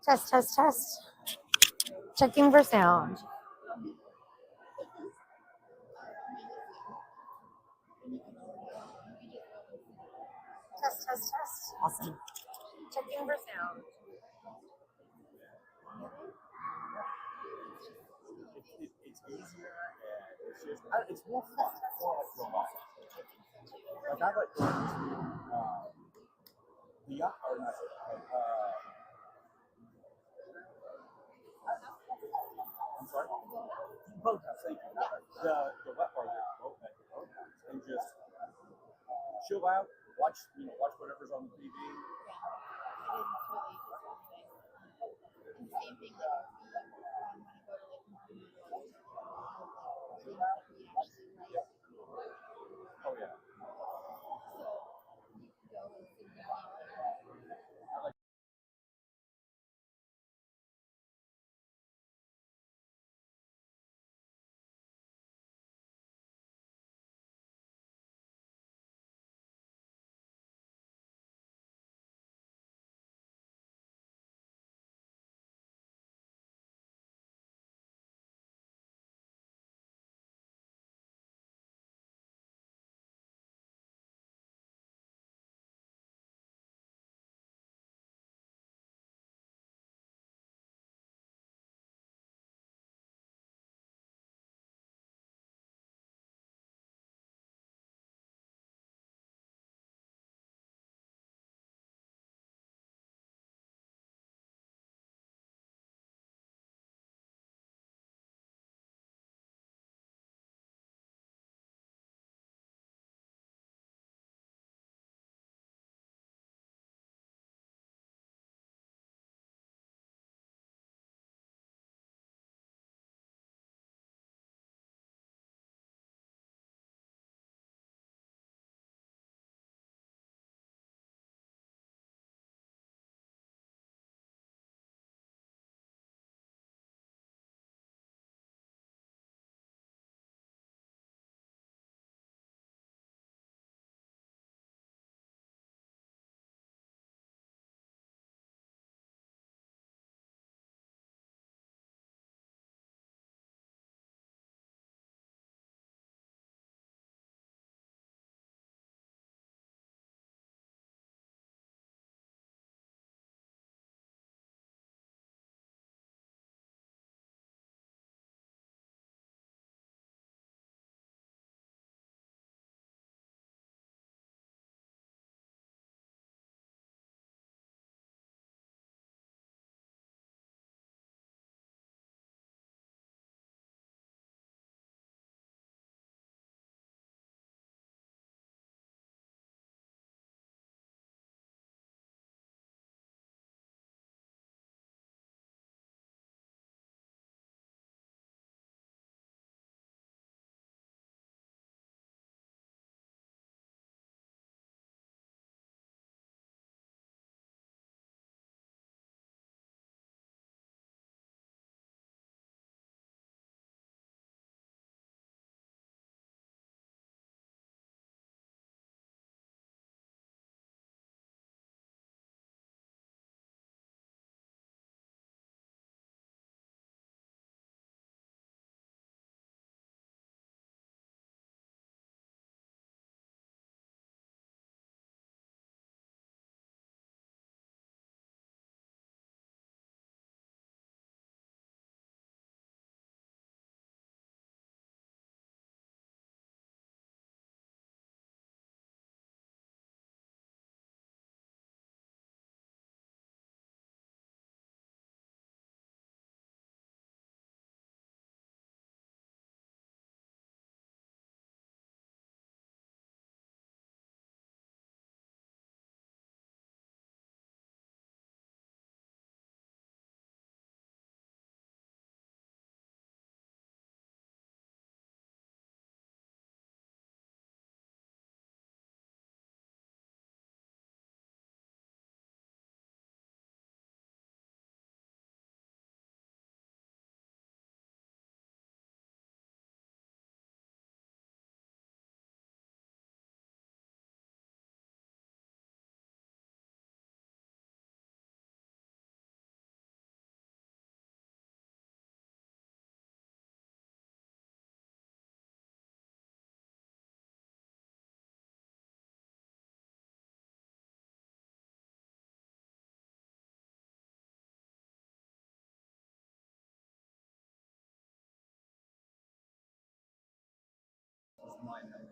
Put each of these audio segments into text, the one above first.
Test, test, test. Checking for sound. Test, test, test. Awesome. Checking for sound. It's easier and it's just it's more fun. It's more like real life. Like I like going to the or not I'm sorry. Boat house, thank you. The wet part of the boat house and just chill out, watch whatever's on the TV. Oh yeah.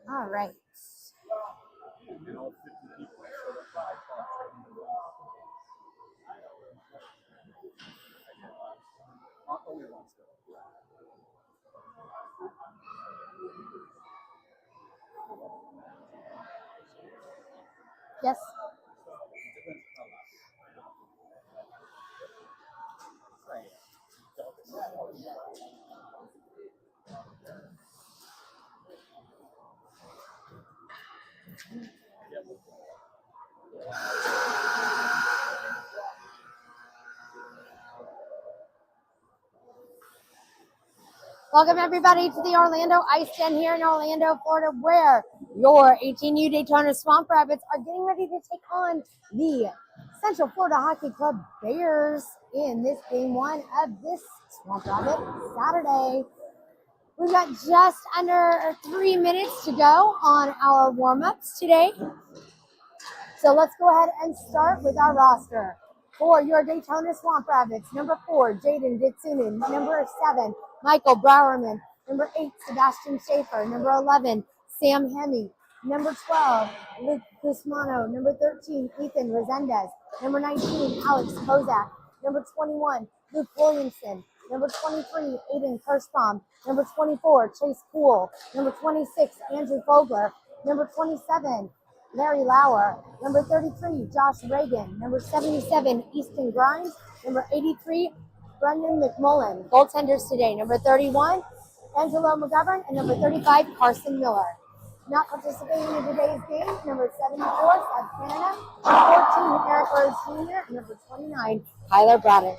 All right. And all 50 people showed up for my talk. Only once though. Yes. Welcome everybody to the Orlando Ice Den here in Orlando, Florida, where your 18U Daytona Swamp Rabbits are getting ready to take on the Central Florida Hockey Club Bears in this game one of this Swamp Rabbit Saturday. We've got just under 3 minutes to go on our warm-ups today. So let's go ahead and start with our roster. For your Daytona Swamp Rabbits, number 4, Jaden Ditsunin. Number 7, Michael Browerman. Number 8, Sebastian Schaefer. Number 11, Sam Hemme. Number 12, Luke Guzmano. Number 13, Ethan Resendez. Number 19, Alex Kozak. Number 21, Luke Williamson. Number 23, Aiden Kirschbaum. Number 24, Chase Poole. Number 26, Andrew Fogler. Number 27, Larry Lauer. Number 33, Josh Reagan. Number 77, Easton Grimes. Number 83, Brendan McMullen. Goaltenders today, number 31, Angelo McGovern. And number 35, Carson Miller. Not participating in today's game, number 74, South Canada. Number 14, Eric Rose Jr. And number 29, Tyler Braddock.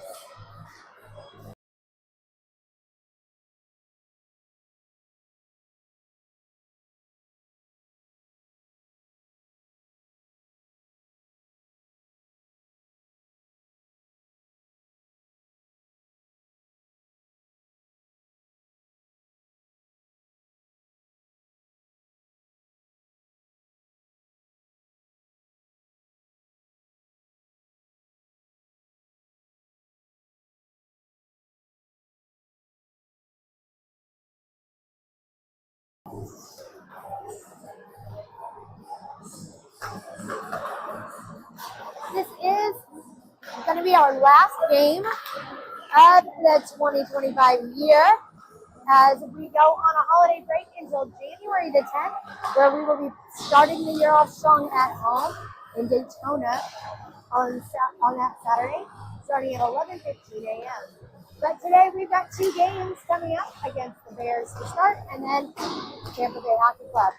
This is going to be our last game of the 2025 year as we go on a holiday break until January the 10th, where we will be starting the year off strong at home in Daytona on that Saturday, starting at 11:15 a.m. But today we've got 2 games coming up against the Bears to start, and then Tampa Bay Hockey Club.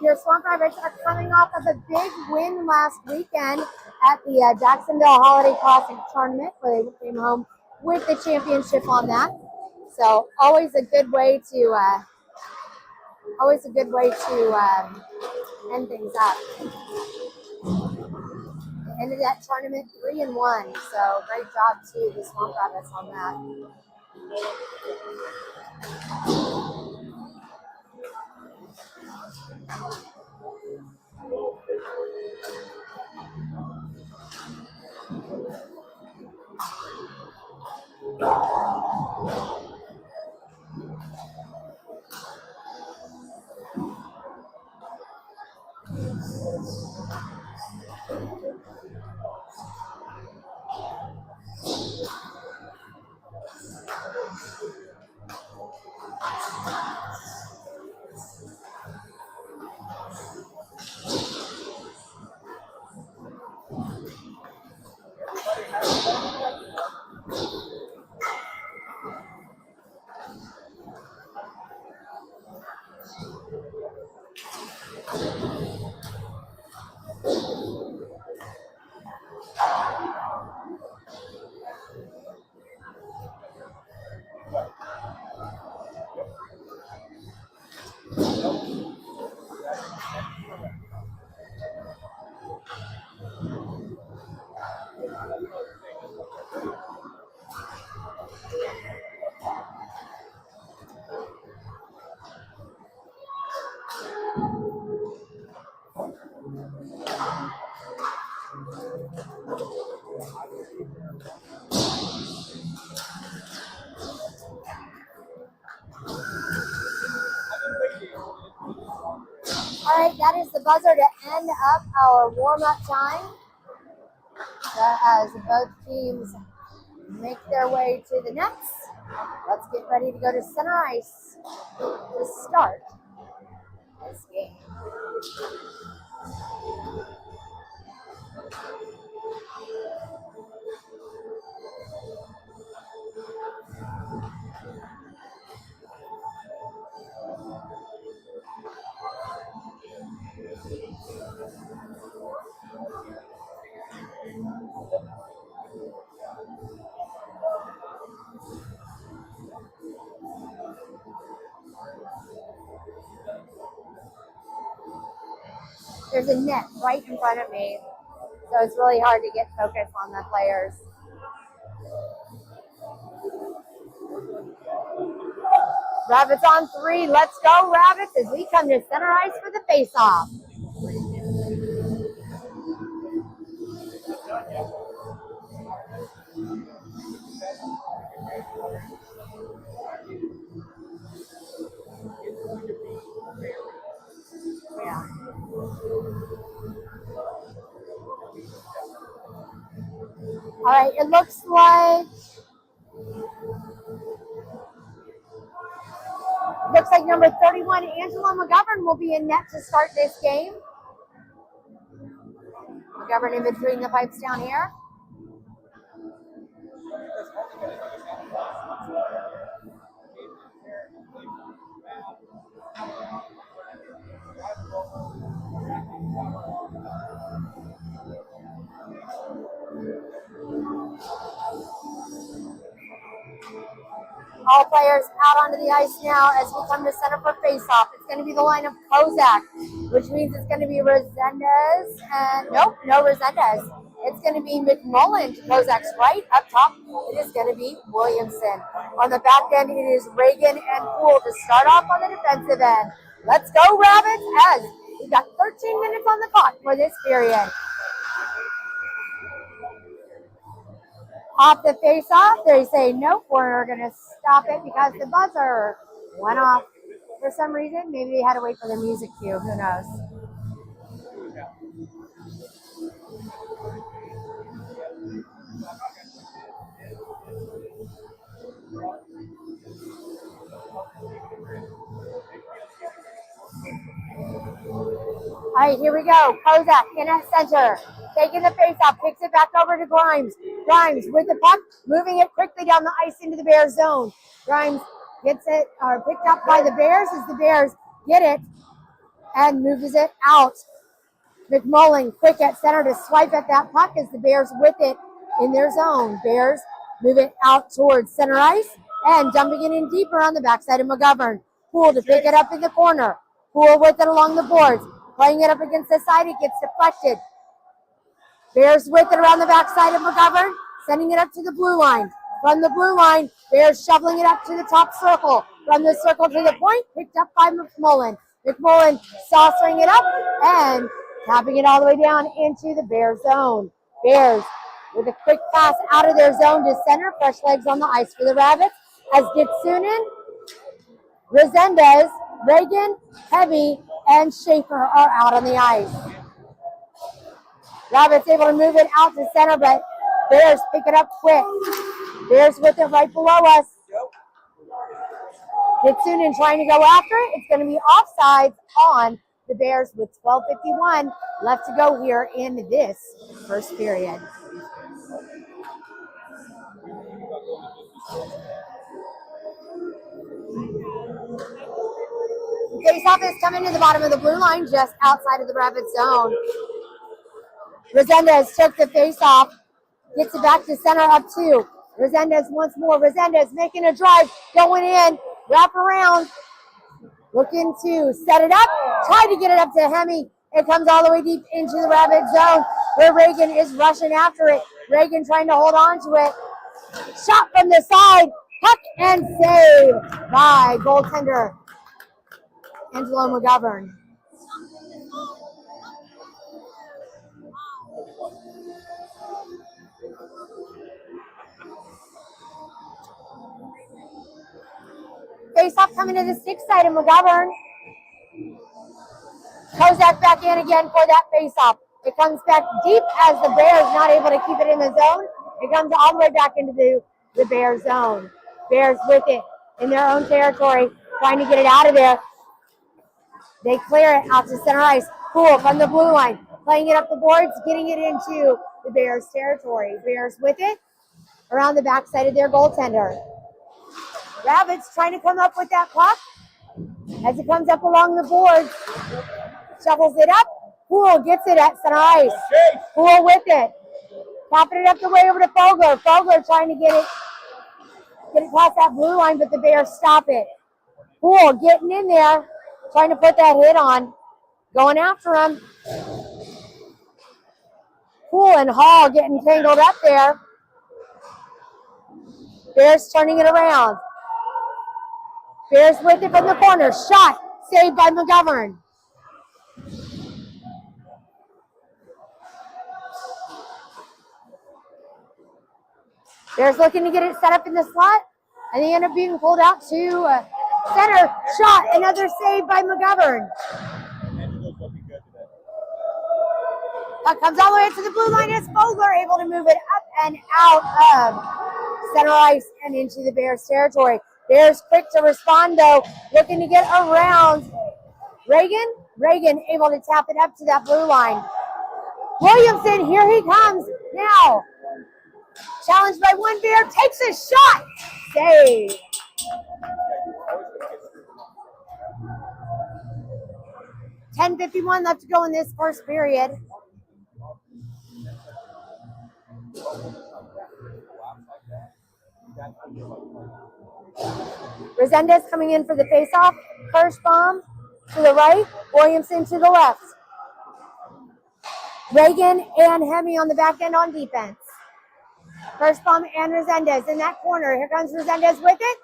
Your Swamp Rabbits are coming off of a big win last weekend at the Jacksonville Holiday Classic tournament, where they came home with the championship on that. So always a good way to end things up. Ended that tournament 3-1. So great job to the Swamp Rabbits on that. All right, that is the buzzer to end up our warm-up time. As both teams make their way to the nets, let's get ready to go to center ice to start this game. There's a net right in front of me, so it's really hard to get focus on the players. Rabbits on 3. Let's go, Rabbits, as we come to center ice for the face-off. Yeah. All right, it looks like number 31, Angela McGovern, will be in net to start this game. McGovern in between the pipes down here. All players out onto the ice now as we come to center for face-off. It's going to be the line of Kozak, which means it's going to be Resendez. And nope, no Resendez. It's going to be McMullen to Kozak's right. Up top, it is going to be Williamson. On the back end, it is Reagan and Poole to start off on the defensive end. Let's go, Rabbits, as we've got 13 minutes on the clock for this period. Off the face-off, they say nope, we're going to stop it because the buzzer went off for some reason. Maybe they had to wait for the music cue, who knows. All right, here we go. Kozak in at center, taking the face-off, kicks it back over to Grimes. Grimes with the puck, moving it quickly down the ice into the Bears zone. Grimes gets it, picked up by the Bears as the Bears get it and moves it out. McMullen quick at center to swipe at that puck as the Bears with it in their zone. Bears move it out towards center ice and dumping it in deeper on the backside of McGovern. Poole to pick it up in the corner. Poole with it along the boards. Playing it up against the side, it gets deflected. Bears with it around the backside of McGovern, sending it up to the blue line. From the blue line, Bears shoveling it up to the top circle. From the circle to the point, picked up by McMullen. McMullen saucering it up and tapping it all the way down into the Bear zone. Bears with a quick pass out of their zone to center. Fresh legs on the ice for the Rabbits as Gitsunin, Resendez, Reagan, Heavy, and Schaefer are out on the ice. Rabbits able to move it out to center, but Bears pick it up quick. Bears with it right below us. Gitsunin trying to go after it. It's going to be offsides on the Bears with 12:51 left to go here in this first period. Face-off is coming to the bottom of the blue line, just outside of the Rabbit zone. Resendez took the face-off, gets it back to center up two. Resendez once more. Resendez making a drive, going in, wrap around, looking to set it up, try to get it up to Hemi. It comes all the way deep into the Rabbit zone where Reagan is rushing after it. Reagan trying to hold on to it. Shot from the side, puck and save by goaltender Angelo McGovern. Face-off coming to the stick side of McGovern. Kozak back in again for that face-off. It comes back deep as the Bears not able to keep it in the zone. It comes all the way back into the Bears zone. Bears with it in their own territory, trying to get it out of there. They clear it out to center ice. Poole from the blue line, playing it up the boards, getting it into the Bears territory. Bears with it around the backside of their goaltender. Rabbits trying to come up with that puck as it comes up along the boards. Shovels it up. Poole gets it at center ice. Poole with it. Tapping it up the way over to Fogler. Fogler trying to get it past that blue line, but the Bears stop it. Poole getting in there, trying to put that hit on. Going after him. Poole and Hall getting tangled up there. Bears turning it around. Bears with it from the corner. Shot. Saved by McGovern. Bears looking to get it set up in the slot, and they end up being pulled out to center. Shot. Another save by McGovern. Puck comes all the way to the blue line as Fogler able to move it up and out of center ice and into the Bears territory. Bears quick to respond though, looking to get around Reagan. Reagan able to tap it up to that blue line. Williamson, here he comes now. Challenged by one Bear, takes a shot. Save. $10:51 left to go in this first period. Resendez coming in for the faceoff. Kirschbaum to the right, Williamson to the left. Reagan and Hemme on the back end on defense. Kirschbaum and Resendez in that corner. Here comes Resendez with it.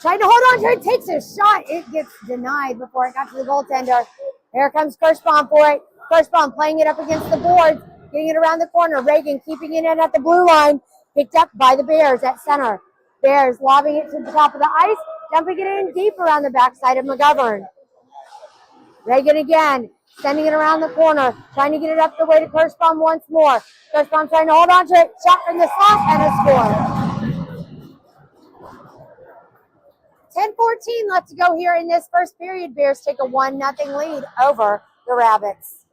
Trying to hold on to it, takes a shot. It gets denied before it got to the goaltender. Here comes Kirschbaum for it. Kirschbaum playing it up against the boards, getting it around the corner. Reagan keeping it in at the blue line, picked up by the Bears at center. Bears lobbing it to the top of the ice, dumping it in deep around the backside of McGovern. Reagan again, sending it around the corner, trying to get it up the way to Kirschbaum once more. Kirschbaum trying to hold on to it, shot from the slot, and a score. 10:14 left to go here in this first period. Bears take a 1-0 lead over the Rabbits.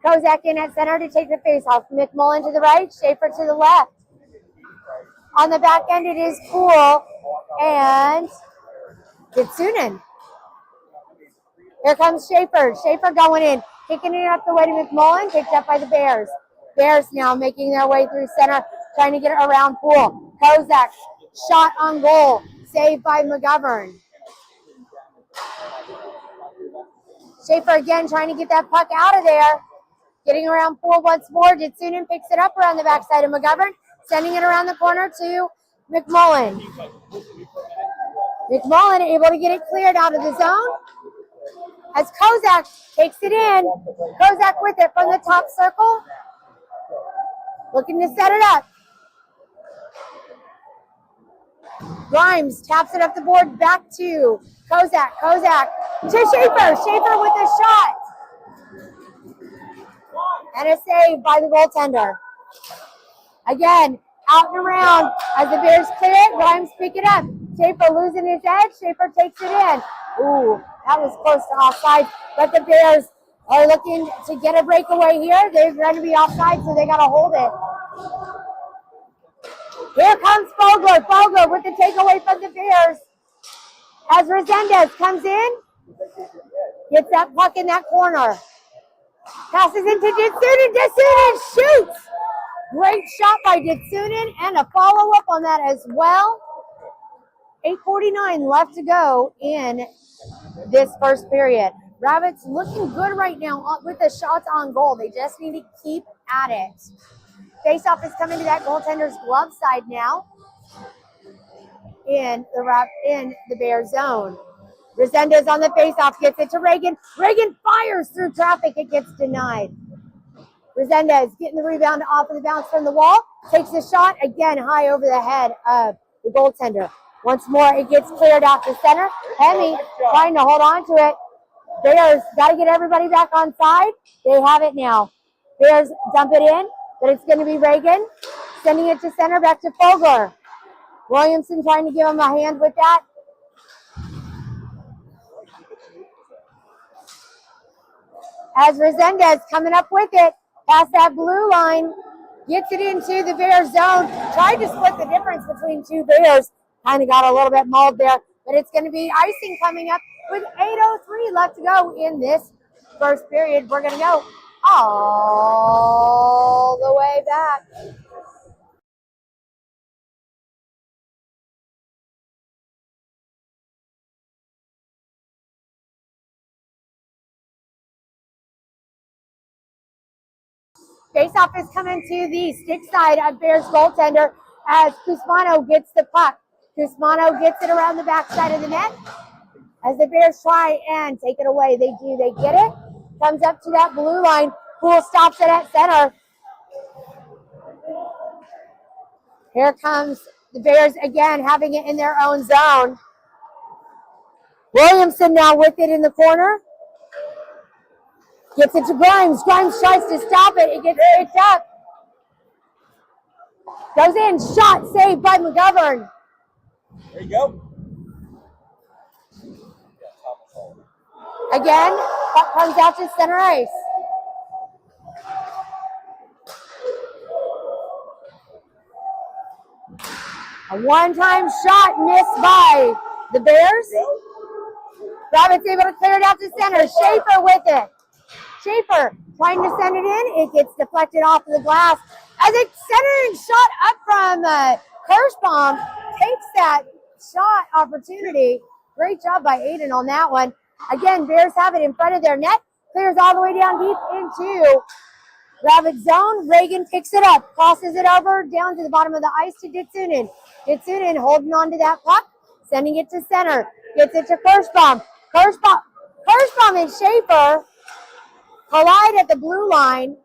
Kozak in at center to take the faceoff. McMullen to the right, Schaefer to the left. On the back end, it is Poole and Gitsunen. Here comes Schaefer. Schaefer going in, kicking it up the way to McMullen, picked up by the Bears. Bears now making their way through center, trying to get it around Poole. Kozak, shot on goal, saved by McGovern. Schaefer again trying to get that puck out of there. Getting around Poole once more. Ditsunen picks it up around the backside of McGovern, sending it around the corner to McMullen. McMullen able to get it cleared out of the zone as Kozak takes it in. Kozak with it from the top circle. Looking to set it up. Grimes taps it up the board back to Kozak. Kozak to Schaefer. Schaefer with a shot. And a save by the goaltender. Again, out and around as the Bears clear it. Grimes pick it up. Schaefer losing his edge. Schaefer takes it in. Ooh, that was close to offside. But the Bears are looking to get a breakaway here. They're going to be offside, so they got to hold it. Here comes Fogler. Fogler with the takeaway from the Bears. As Resendez comes in, gets that puck in that corner. Passes into Ditsunen. Ditsunen shoots. Great shot by Ditsunen and a follow-up on that as well. 8:49 left to go in this first period. Rabbits looking good right now with the shots on goal. They just need to keep at it. Face-off is coming to that goaltender's glove side now in the Bear zone. Resendez on the face-off, gets it to Reagan. Reagan fires through traffic. It gets denied. Resendez getting the rebound off of the bounce from the wall. Takes a shot again high over the head of the goaltender. Once more, it gets cleared out to center. Hemi trying to hold on to it. Bears got to get everybody back on side. They have it now. Bears dump it in, but it's going to be Reagan sending it to center back to Fogler. Williamson trying to give him a hand with that. As Resendez coming up with it, past that blue line, gets it into the Bears zone. Tried to split the difference between two Bears. Kind of got a little bit mauled there, but it's going to be icing coming up with 8:03 left to go in this first period. We're going to go all the way back. Faceoff is coming to the stick side of Bears goaltender as Cusmano gets the puck. Cusmano gets it around the backside of the net as the Bears try and take it away. They do. They get it. Comes up to that blue line. Poole stops it at center. Here comes the Bears again, having it in their own zone. Williamson now with it in the corner. Gets it to Grimes. Grimes tries to stop it. It gets picked up. Goes in. Shot saved by McGovern. There you go. Again, puck comes out to center ice. A one-time shot missed by the Bears. Rabbit's able to clear it out to center. Schaefer with it. Schaefer trying to send it in. It gets deflected off of the glass. As a centering shot up from Kirschbaum takes that shot opportunity. Great job by Aiden on that one. Again, Bears have it in front of their net. Clears all the way down deep into Rabbit zone. Reagan picks it up. Crosses it over down to the bottom of the ice to Ditsunen. Ditsunen holding on to that puck. Sending it to center. Gets it to Kirschbaum. Kirschbaum and Schaefer collide at the blue line,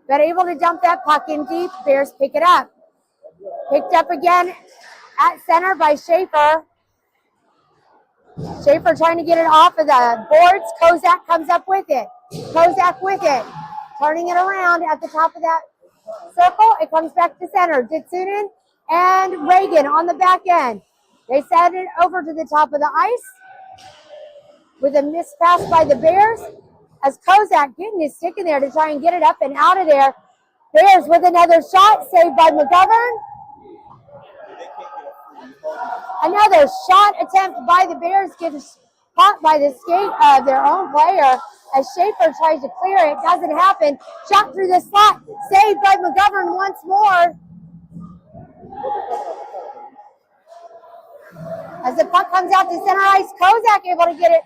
but able to dump that puck in deep. Bears pick it up. Picked up again at center by Schaefer. Schaefer trying to get it off of the boards. Kozak comes up with it. Kozak with it. Turning it around at the top of that circle. It comes back to center. Ditsunen and Reagan on the back end. They send it over to the top of the ice with a missed pass by the Bears. As Kozak getting his stick in there to try and get it up and out of there. Bears with another shot saved by McGovern. Another shot attempt by the Bears gets caught by the skate of their own player as Schaefer tries to clear it. Doesn't happen. Shot through the slot. Saved by McGovern once more. As the puck comes out to center ice, Kozak able to get it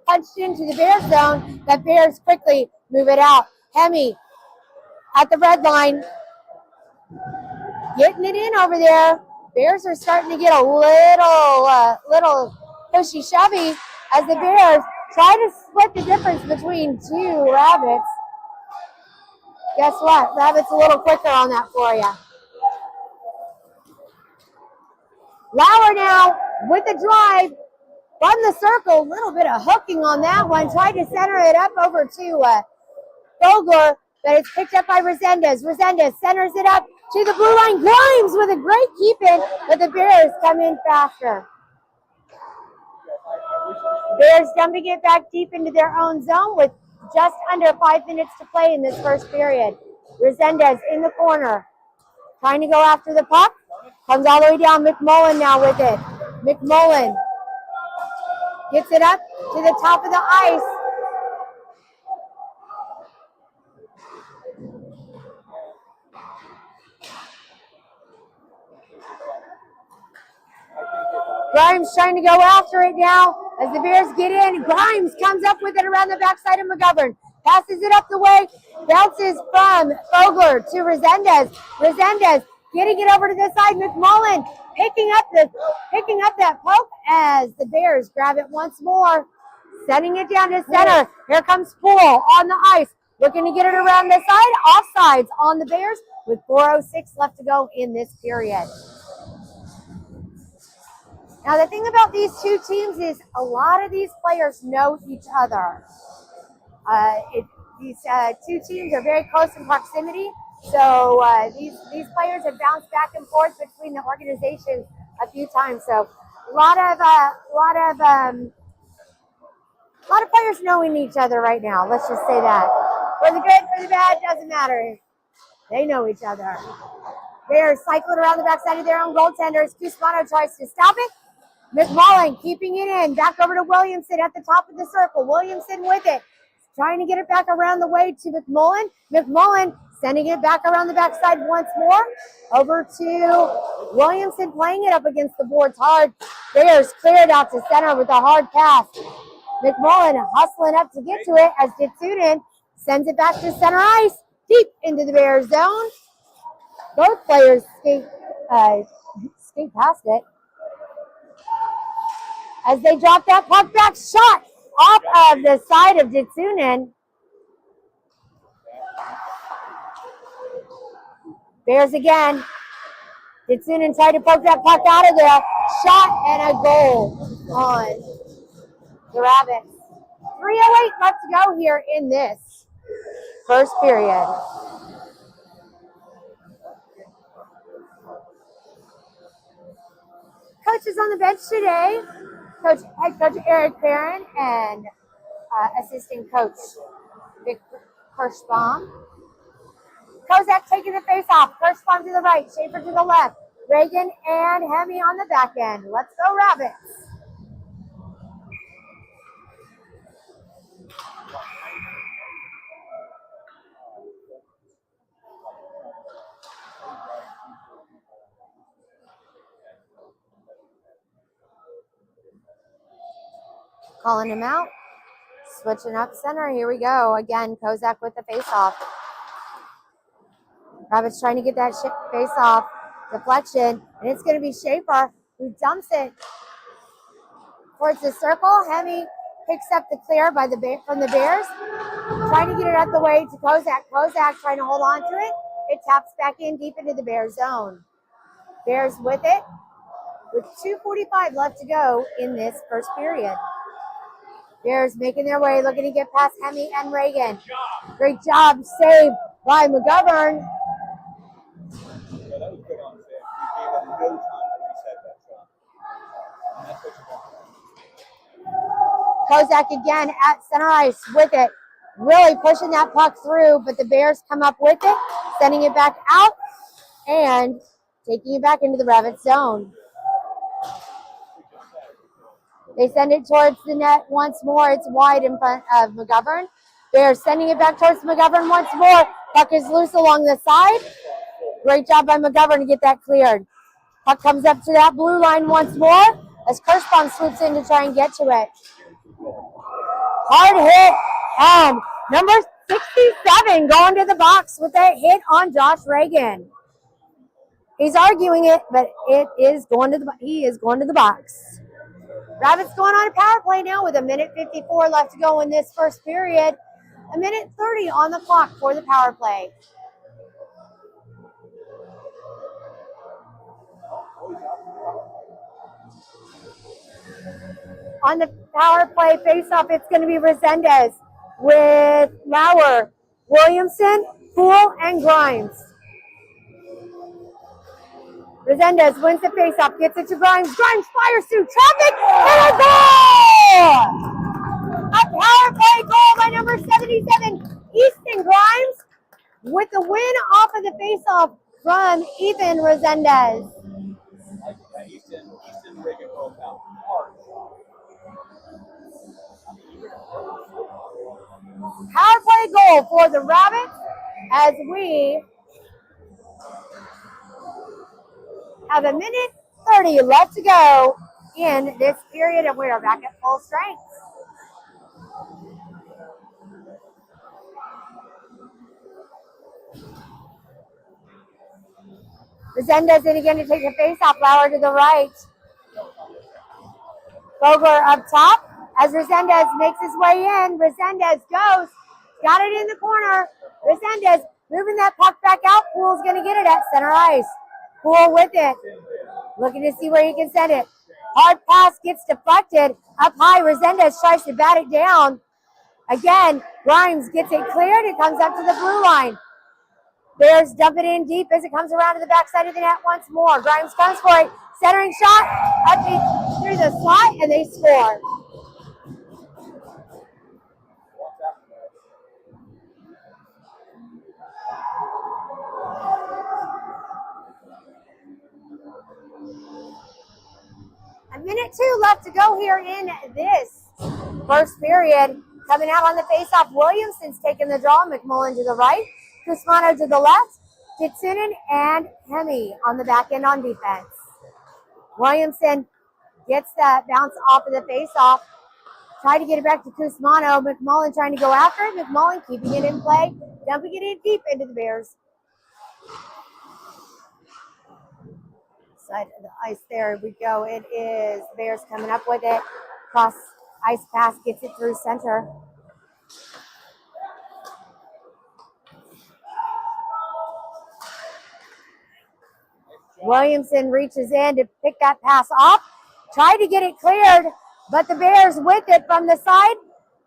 punched into the Bears zone. The Bears quickly move it out. Hemi at the red line. Getting it in over there. Bears are starting to get a little pushy shovey as the Bears try to split the difference between two Rabbits. Guess what? Rabbits a little quicker on that for you. Lauer now with the drive from the circle. A little bit of hooking on that one. Tried to center it up over to Fogler, but it's picked up by Resendez. Resendez centers it up to the blue line. Grimes with a great keep in, but the Bears come in faster. Bears dumping it back deep into their own zone with just under 5 minutes to play in this first period. Resendez in the corner, trying to go after the puck. Comes all the way down. McMullen now with it. McMullen gets it up to the top of the ice. Grimes trying to go after it now as the Bears get in. Grimes comes up with it around the backside of McGovern. Passes it up the way. Bounces from Fogler to Resendez. Resendez getting it over to this side. McMullen picking up that poke as the Bears grab it once more. Sending it down to center. Here comes Poole on the ice. looking to get it around the side. Offsides on the Bears with 4:06 left to go in this period. Now, the thing about these two teams is a lot of these players know each other. These two teams are very close in proximity, so these players have bounced back and forth between the organizations a few times. So, a lot of players knowing each other right now. Let's just say that. For the good, for the bad, doesn't matter. They know each other. They're cycling around the backside of their own goaltenders. Cusmano tries to stop it. McMullen keeping it in. Back over to Williamson at the top of the circle. Williamson with it. Trying to get it back around the way to McMullen. McMullen sending it back around the backside once more. Over to Williamson playing it up against the boards hard. Bears cleared out to center with a hard pass. McMullen hustling up to get to it as Ditsunin sends it back to center ice. Deep into the Bears zone. Both players skate past it. As they drop that puck back, shot off of the side of Ditsunin. Bears again. Ditsunin tried to poke that puck out of there. Shot and a goal on the Rabbits. 3:08 left to go here in this first period. Coaches on the bench today. Head coach Eric Barron and assistant coach Vic Kirschbaum. Kozak taking the face off. Kirschbaum to the right, Schaefer to the left. Reagan and Hemi on the back end. Let's go Rabbits. Calling him out. Switching up center. Here we go. Again, Kozak with the face-off. Rabbits trying to get that face-off. Deflection. And it's going to be Schaefer who dumps it towards the circle. Hemi picks up the clear from the Bears. Trying to get it out the way to Kozak. Kozak trying to hold on to it. It taps back in deep into the Bears zone. Bears with it. With 2:45 left to go in this first period. Bears making their way, looking to get past Hemi and Reagan. Great job, save by McGovern. Yeah, that was good on his end. He gave him no time to reset that shot. And that's what you want. Kozak again at center ice with it. Really pushing that puck through, but the Bears come up with it, sending it back out, and taking it back into the Rabbit zone. They send it towards the net once more. It's wide in front of McGovern. They're sending it back towards McGovern once more. Puck is loose along the side. Great job by McGovern to get that cleared. Puck comes up to that blue line once more as Kirschbaum swoops in to try and get to it. Hard hit, and number 67 going to the box with that hit on Josh Reagan. He's arguing it, but he is going to the box. Rabbits going on a power play now with 1:54 left to go in this first period. 1:30 on the clock for the power play. On the power play face-off, it's going to be Resendez with Lauer, Williamson, Poole, and Grimes. Resendez wins the face-off, gets it to Grimes. Grimes fires through traffic, and a goal! A power play goal by number 77, Easton Grimes, with the win off of the face-off from Ethan Resendez. Easton Reagan broke out hard. Power play goal for the Rabbits as we have 1:30 left to go in this period, and we are back at full strength. Resendez in again to take the face-off. Lauer to the right. Vogler up top as Resendez makes his way in. Resendez goes got it in the corner. Resendez moving that puck back out. Poole's going to get it at center ice. Poole with it. Looking to see where he can send it. Hard pass gets deflected. Up high, Resendez tries to bat it down. Again, Grimes gets it cleared. It comes up to the blue line. Bears dump it in deep as it comes around to the backside of the net once more. Grimes comes for it. Centering shot up through the slot, and they score. A minute 2 left to go here in this first period. Coming out on the faceoff, Williamson's taking the draw. McMullen to the right. Kusmano to the left. Kitsunen and Hemi on the back end on defense. Williamson gets that bounce off of the faceoff. Try to get it back to Kusmano. McMullen trying to go after it. McMullen keeping it in play. Dumping it in deep into the Bears. Side of the ice, there we go. It is Bears coming up with it. Cross ice pass gets it through center. Williamson reaches in to pick that pass off. Tried to get it cleared, but the Bears with it from the side.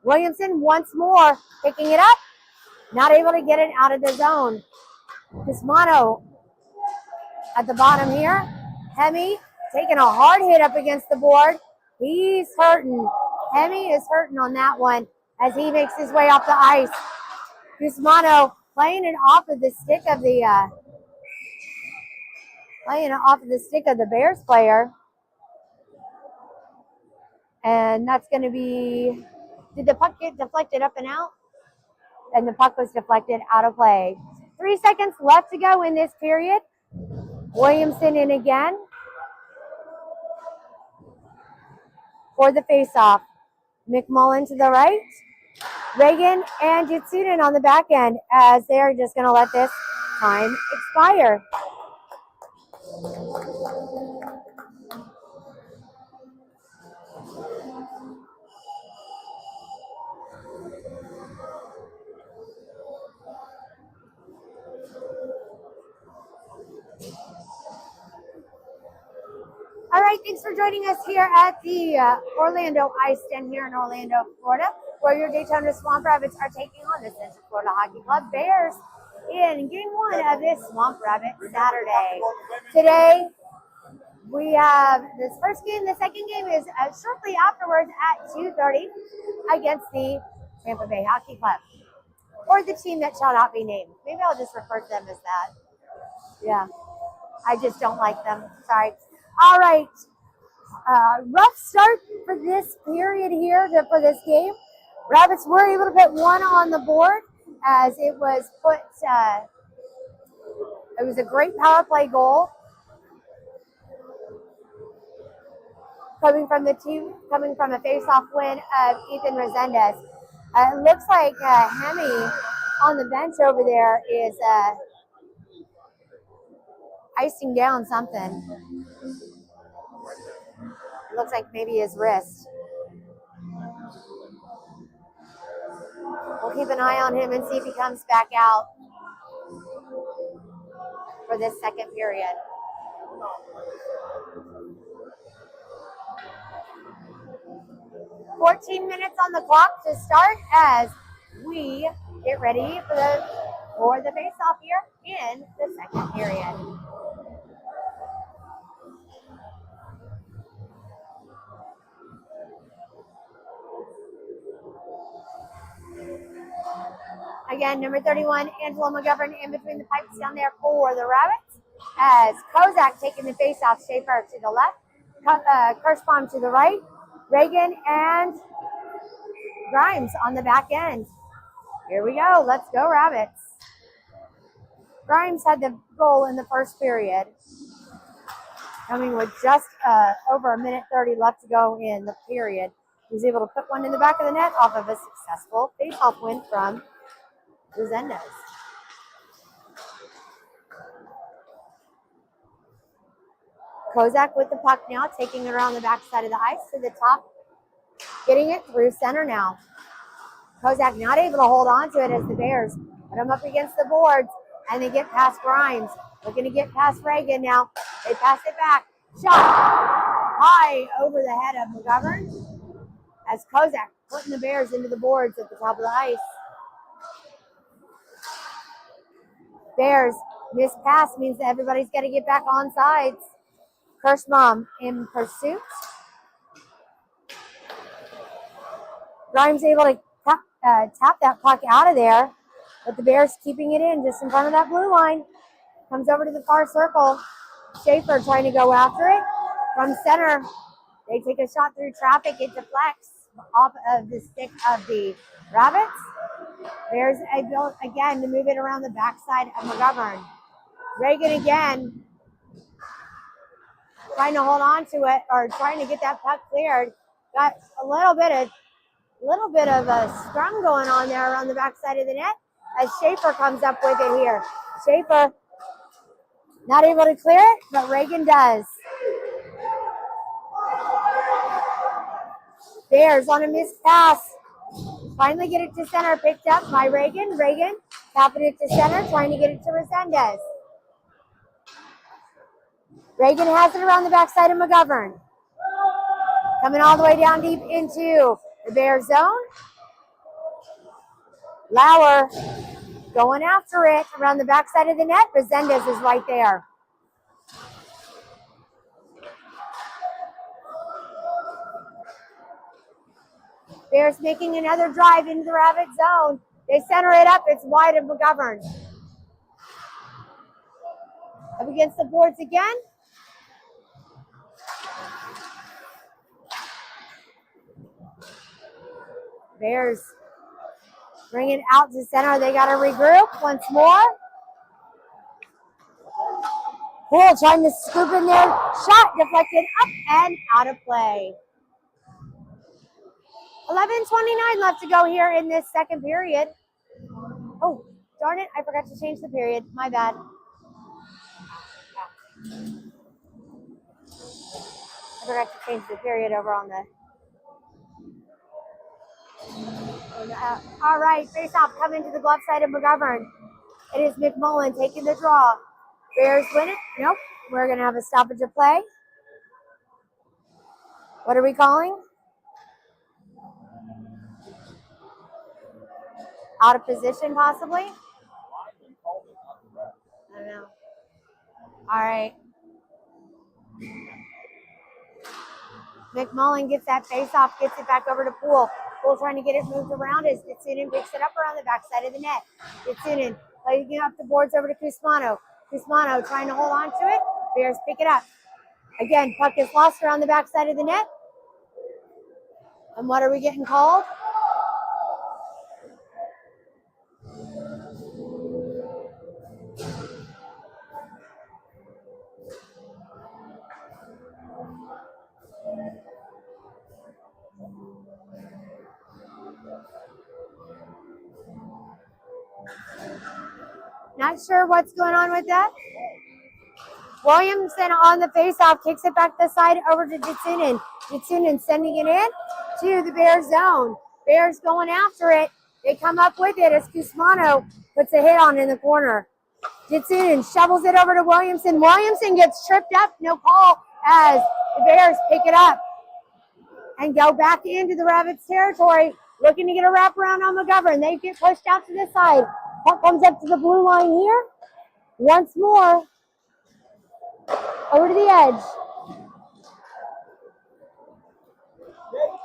Williamson once more picking it up. Not able to get it out of the zone. Kusmano at the bottom here. Hemi taking a hard hit up against the board. He's hurting. Hemi is hurting on that one as he makes his way off the ice. Kusmano playing it off of the stick of the Bears player. And that's going to be, did the puck get deflected up and out? And the puck was deflected out of play. 3 seconds left to go in this period. Williamson in again for the faceoff. McMullen to the right. Reagan and Jutsunen on the back end as they're just going to let this time expire. All right, thanks for joining us here at the Orlando Ice Den here in Orlando, Florida, where your Daytona Swamp Rabbits are taking on the Central Florida Hockey Club Bears in Game 1 of this Swamp Rabbit Saturday. Today, we have this first game. The second game is shortly afterwards at 2:30 against the Tampa Bay Hockey Club, or the team that shall not be named. Maybe I'll just refer to them as that. Yeah, I just don't like them. Sorry. All right. Rough start for this period here, for this game. Rabbits were able to put one on the board as it was put, it was a great power play goal coming from a face-off win of Ethan Resendez. It looks like Hemi on the bench over there is icing down something. It looks like maybe his wrist. We'll keep an eye on him and see if he comes back out for this second period. "14 minutes on the clock to start as we get ready for the face-off here in the second period. Again, number 31, Angela McGovern in between the pipes down there for the Rabbits. As Kozak taking the face-off, Schaefer to the left, Kirschbaum to the right, Reagan and Grimes on the back end. Here we go. Let's go, Rabbits. Grimes had the goal in the first period, coming with just over a minute 30 left to go in the period. He was able to put one in the back of the net off of a successful face-off win from Resendez. Kozak with the puck now, taking it around the backside of the ice to the top, getting it through center now. Kozak not able to hold on to it as the Bears put him up against the boards, and they get past Grimes. Looking to get past Reagan now. They pass it back. Shot high over the head of McGovern as Kozak putting the Bears into the boards at the top of the ice. Bears missed pass means that everybody's got to get back on sides. Kirschbaum in pursuit. Grimes able to tap that puck out of there, but the Bears keeping it in just in front of that blue line. Comes over to the far circle. Schaefer trying to go after it. From center, they take a shot through traffic. It deflects off of the stick of the Rabbits. Bears able again to move it around the backside of McGovern. Reagan again trying to hold on to it or trying to get that puck cleared. Got a little bit of a scrum going on there around the backside of the net as Schaefer comes up with it here. Schaefer not able to clear it, but Reagan does. Bears on a missed pass. Finally get it to center, picked up by Reagan. Reagan tapping it to center, trying to get it to Resendez. Reagan has it around the backside of McGovern. Coming all the way down deep into the Bear zone. Lauer going after it around the backside of the net. Resendez is right there. Bears making another drive into the Rabbit zone. They center it up. It's wide of McGovern. Up against the boards again. Bears bring it out to center. They got to regroup once more. Poole trying to scoop in there. Shot deflected up and out of play. 11:29 left to go here in this second period. Oh, darn it. I forgot to change the period. My bad. I forgot to change the period over on the... all right, face off coming to the glove side of McGovern. It is McMullen taking the draw. Bears win it. Nope. We're going to have a stoppage of play. What are we calling? Out of position, possibly? I don't know. All right. McMullen gets that face off, gets it back over to Poole. Poole trying to get it moved around as Ditsunin picks it up around the backside of the net. Ditsunin playing up the boards over to Kusmano. Kusmano trying to hold on to it. Bears pick it up. Again, puck is lost around the backside of the net. And what are we getting called? Not sure what's going on with that. Williamson on the faceoff kicks it back the side over to Ditsunin. Ditsunin sending it in to the Bears zone. Bears going after it. They come up with it as Kusmano puts a hit on in the corner. Ditsunin shovels it over to Williamson. Williamson gets tripped up, no call, as the Bears pick it up and go back into the Rabbits territory, looking to get a wraparound on McGovern. They get pushed out to the side. Puck comes up to the blue line here. Once more. Over to the edge.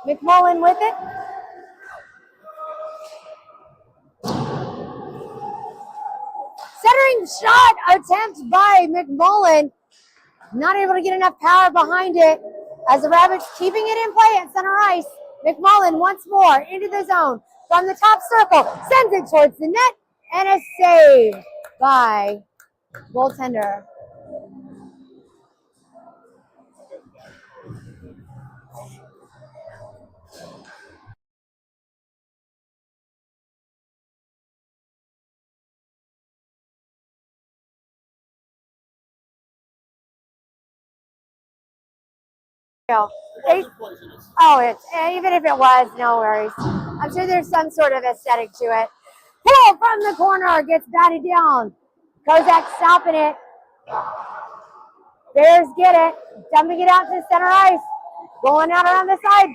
McMullen with it. Centering shot attempt by McMullen. Not able to get enough power behind it as the Rabbits keeping it in play at center ice. McMullen once more into the zone from the top circle. Sends it towards the net and a save by goaltender. Even if it was, no worries. I'm sure there's some sort of aesthetic to it. Pull from the corner, gets batted down. Kozak stopping it. Bears get it, dumping it out to center ice, going out around the side,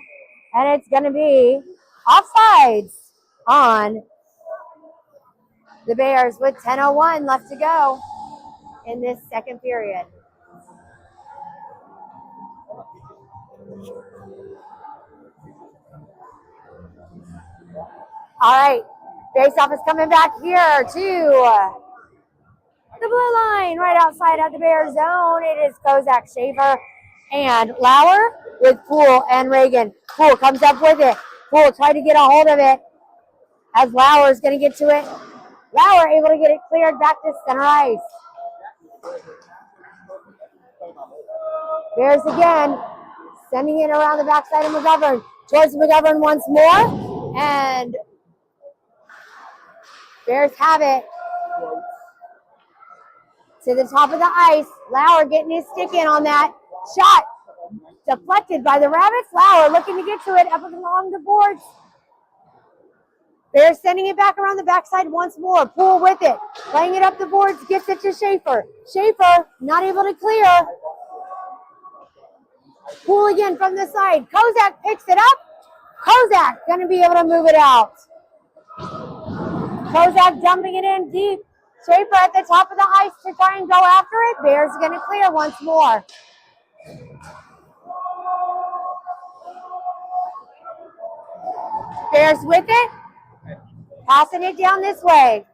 and it's going to be offsides on the Bears with 10:01 left to go in this second period. All right, faceoff is coming back here to the blue line right outside of the Bears zone. It is Kozak, Schaefer, and Lauer with Poole and Reagan. Poole comes up with it. Poole tried to get a hold of it as Lauer is going to get to it. Lauer able to get it cleared back to center ice. Bears again, sending it around the backside of McGovern. Towards McGovern once more, and Bears have it to the top of the ice. Lauer getting his stick in on that. Shot deflected by the Rabbits. Lauer looking to get to it up along the boards. Bears sending it back around the backside once more. Poole with it. Playing it up the boards. Gets it to Schaefer. Schaefer not able to clear. Poole again from the side. Kozak picks it up. Kozak going to be able to move it out. Kozak dumping it in deep. Schaefer at the top of the ice to try and go after it. Bears going to clear once more. Bears with it. Passing it down this way.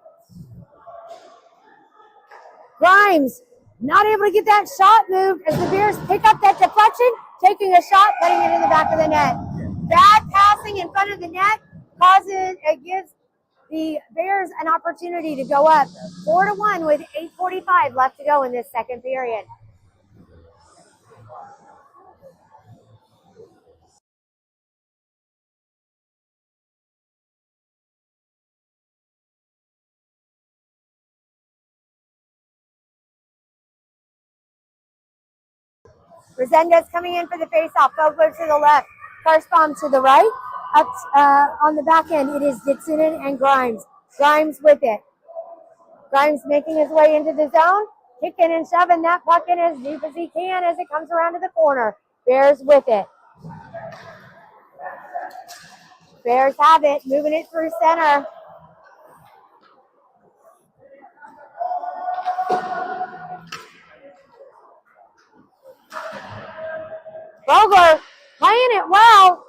Grimes not able to get that shot moved as the Bears pick up that deflection, taking a shot, putting it in the back of the net. Bad passing in front of the net gives the Bears an opportunity to go up 4-1 with 8:45 left to go in this second period. Resendez coming in for the faceoff. Vogler to the left. Karstbaum to the right. Up on the back end, it is Ditsunen and Grimes. Grimes with it. Grimes making his way into the zone. Kicking and shoving that puck in as deep as he can as it comes around to the corner. Bears with it. Bears have it. Moving it through center. Vogler playing it well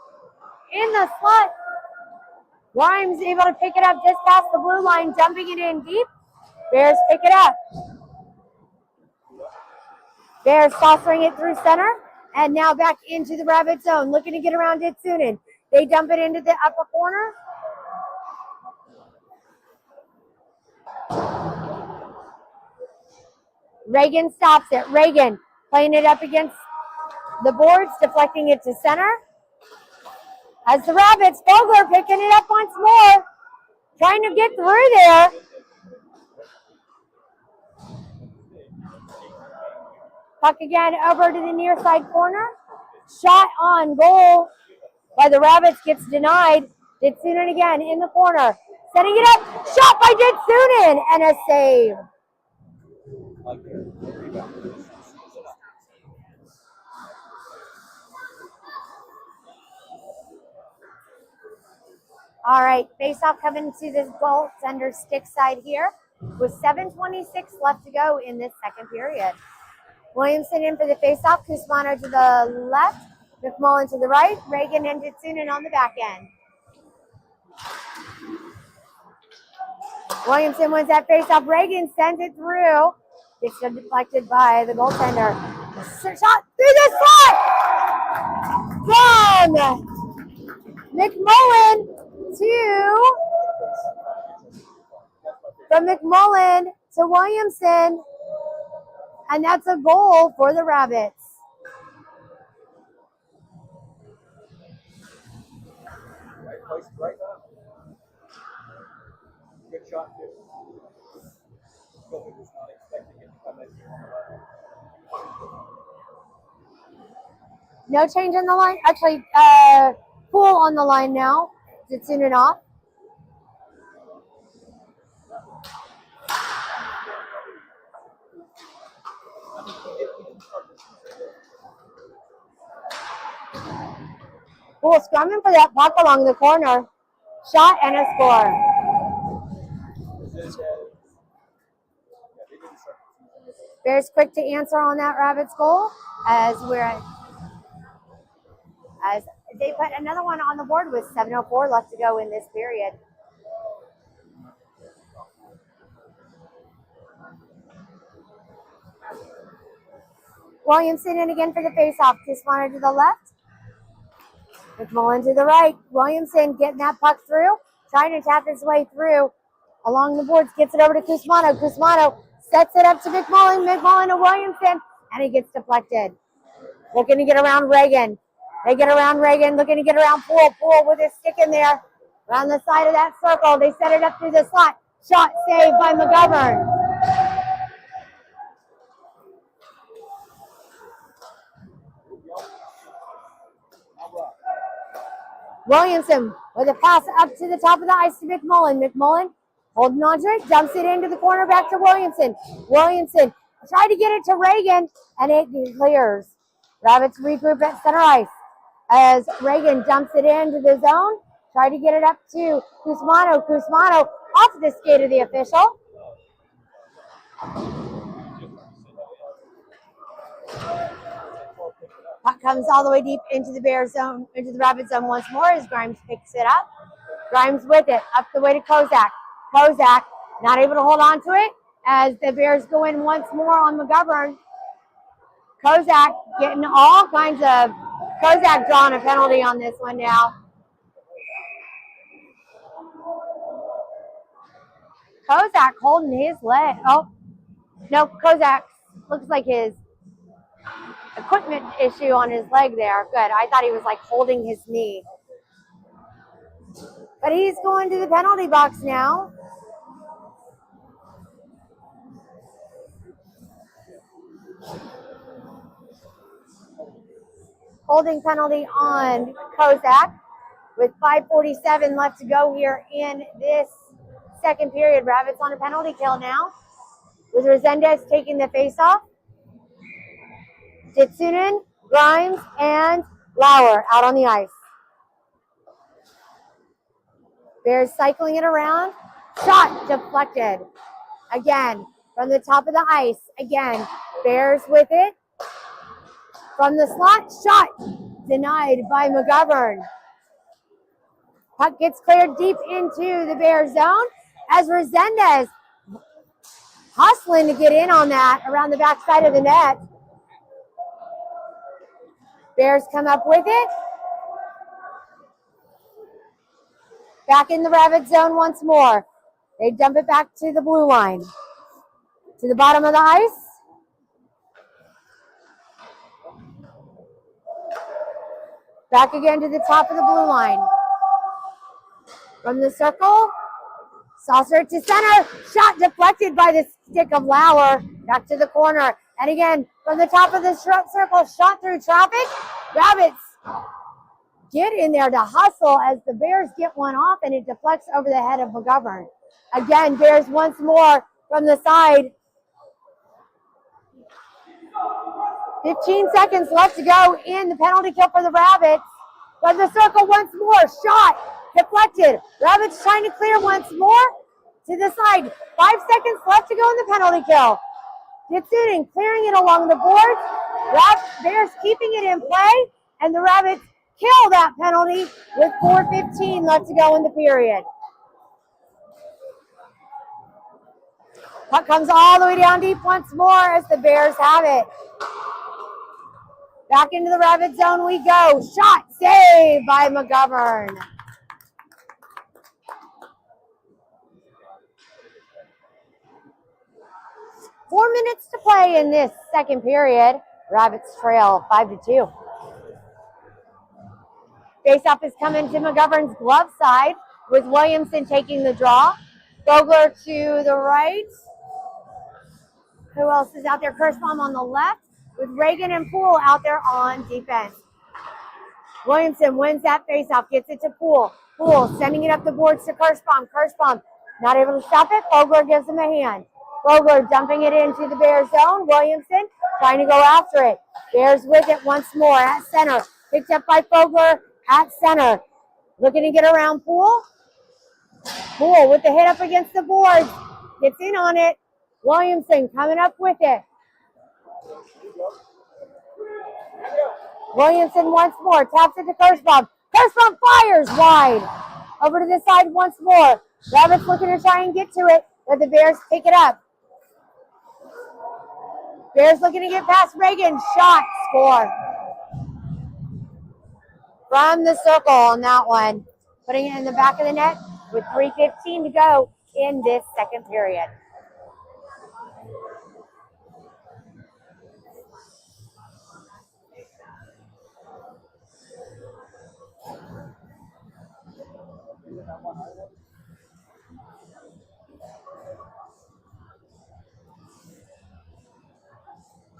in the slot. Grimes able to pick it up just past the blue line, dumping it in deep. Bears pick it up. Bears tossing it through center, and now back into the Rabbit zone, looking to get around Ditsunen. They dump it into the upper corner. Reagan stops it. Reagan playing it up against the boards, deflecting it to center. As the Rabbits, Vogler picking it up once more, trying to get through there. Puck again over to the near side corner. Shot on goal by the Rabbits gets denied. Ditsunen again in the corner. Setting it up. Shot by Ditsunen and a save. All right, face-off coming to this goaltender stick side here with 7:26 left to go in this second period. Williamson in for the face-off, Kusmano to the left, McMullen to the right, Reagan and Ditsunen on the back end. Williamson wins that face-off. Reagan sends it through. It's deflected by the goaltender. Shot through the slot! From McMullen from McMullen to Williamson, and that's a goal for the Rabbits. Good shot, too. Was not expecting it to come in here. No change in the line. Actually, Poole on the line now. Ditsunin off. Cool, scrumming for that puck along the corner. Shot and a score. Bears quick to answer on that Rabbits goal as they put another one on the board with 7:04 left to go in this period. Williamson in again for the faceoff. Kismano to the left. McMullen to the right. Williamson getting that puck through, trying to tap his way through along the boards. Gets it over to Kismano. Kismano sets it up to McMullen. McMullen to Williamson, and he gets deflected. Looking to get around Reagan. They get around Reagan, looking to get around Poole. Poole with his stick in there. Around the side of that circle. They set it up through the slot. Shot saved by McGovern. Williamson with a pass up to the top of the ice to McMullen. McMullen holding on to it, dumps it into the corner back to Williamson. Williamson tried to get it to Reagan, and it clears. Rabbits regroup at center ice as Reagan dumps it into the zone. Tried to get it up to Kismano. Kismano off the skate of the official. Puck comes all the way deep into the Bear zone, into the Rabbit zone once more as Grimes picks it up. Grimes with it, up the way to Kozak. Kozak not able to hold on to it as the Bears go in once more on McGovern. Kozak getting all kinds of, Kozak drawing a penalty on this one now. Kozak holding his leg. Oh, no, Kozak looks like his equipment issue on his leg there. Good. I thought he was like holding his knee. But he's going to the penalty box now. Holding penalty on Kozak with 5:47 left to go here in this second period. Rabbits on a penalty kill now with Resendez taking the faceoff. Ditsunin, Grimes, and Lauer out on the ice. Bears cycling it around. Shot deflected. Again, from the top of the ice. Again, Bears with it. From the slot, shot denied by McGovern. Puck gets cleared deep into the Bear zone as Resendez hustling to get in on that around the backside of the net. Bears come up with it. Back in the Rabbit zone once more. They dump it back to the blue line. To the bottom of the ice. Back again to the top of the blue line. From the circle. Saucer to center. Shot deflected by the stick of Lauer. Back to the corner. And again, from the top of the circle, shot through traffic. Rabbits get in there to hustle as the Bears get one off, and it deflects over the head of McGovern. Again, Bears once more from the side. 15 seconds left to go in the penalty kill for the Rabbits. From the circle once more, shot deflected. Rabbits trying to clear once more to the side. 5 seconds left to go in the penalty kill. Ditsunin clearing it along the boards. Bears keeping it in play, and the Rabbits kill that penalty with 4:15 left to go in the period. Puck comes all the way down deep once more as the Bears have it. Back into the Rabbit zone we go. Shot saved by McGovern. Four minutes to play in this second period. Rabbits trail 5-2. Faceoff is coming to McGovern's glove side with Williamson taking the draw. Vogler to the right. Who else is out there? Kirschbaum on the left with Reagan and Poole out there on defense. Williamson wins that faceoff, gets it to Poole. Poole sending it up the boards to Kirschbaum. Kirschbaum not able to stop it. Vogler gives him a hand. Vogler dumping it into the Bears zone. Williamson trying to go after it. Bears with it once more at center. Picked up by Vogler at center. Looking to get around Poole. Poole with the hit up against the boards. Gets in on it. Williamson coming up with it. Williamson once more. Taps it to Kirschbaum. Kirschbaum fires wide. Over to the side once more. Rabbits looking to try and get to it, but the Bears pick it up. Bears looking to get past Reagan. Shot. Score. From the circle on that one. Putting it in the back of the net with 3:15 to go in this second period.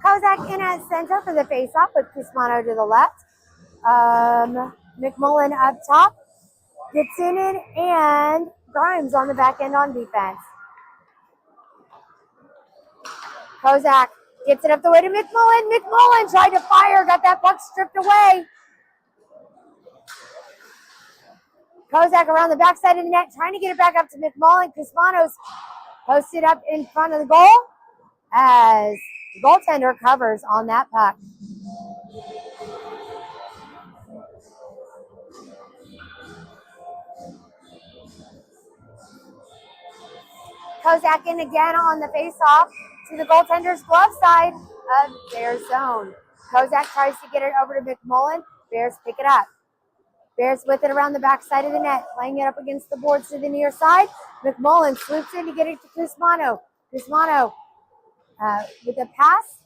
Kozak in at center for the faceoff with Cusmano to the left. McMullen up top. Gitsunin and Grimes on the back end on defense. Kozak gets it up the way to McMullen. McMullen tried to fire, got that puck stripped away. Kozak around the backside of the net, trying to get it back up to McMullen. Cusmano's posted up in front of the goal as the goaltender covers on that puck. Kozak in again on the face-off to the goaltender's glove side of their zone. Kozak tries to get it over to McMullen. Bears pick it up. Bears with it around the backside of the net, playing it up against the boards to the near side. McMullen swoops in to get it to Cusmano. Cusmano with a pass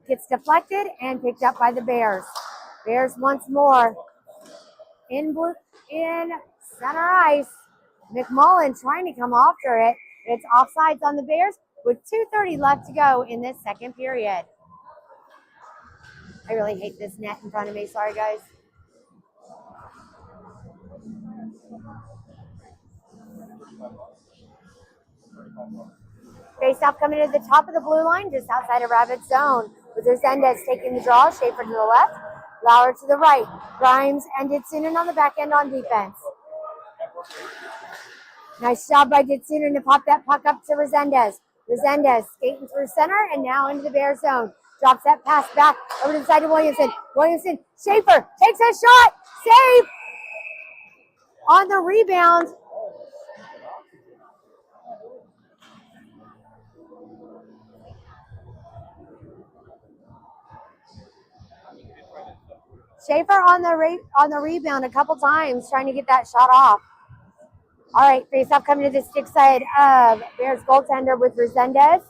gets deflected and picked up by the Bears. Bears once more in center ice. McMullen trying to come after it. It's offsides on the Bears with 2:30 left to go in this second period. I really hate this net in front of me. Sorry, guys. Face-off coming to the top of the blue line, just outside of Rabbit's zone, with Resendez taking the draw. Schaefer to the left, Lauer to the right. Grimes and Ditsunen on the back end on defense. Nice job by Ditsunen to pop that puck up to Resendez. Resendez skating through center and now into the Bear zone. Drops that pass back over to the side of Williamson. Williamson, Schaefer takes a shot. Save on the rebound. Schaefer on the rebound a couple times, trying to get that shot off. All right, face-off coming to the stick side of Bears goaltender with Resendez.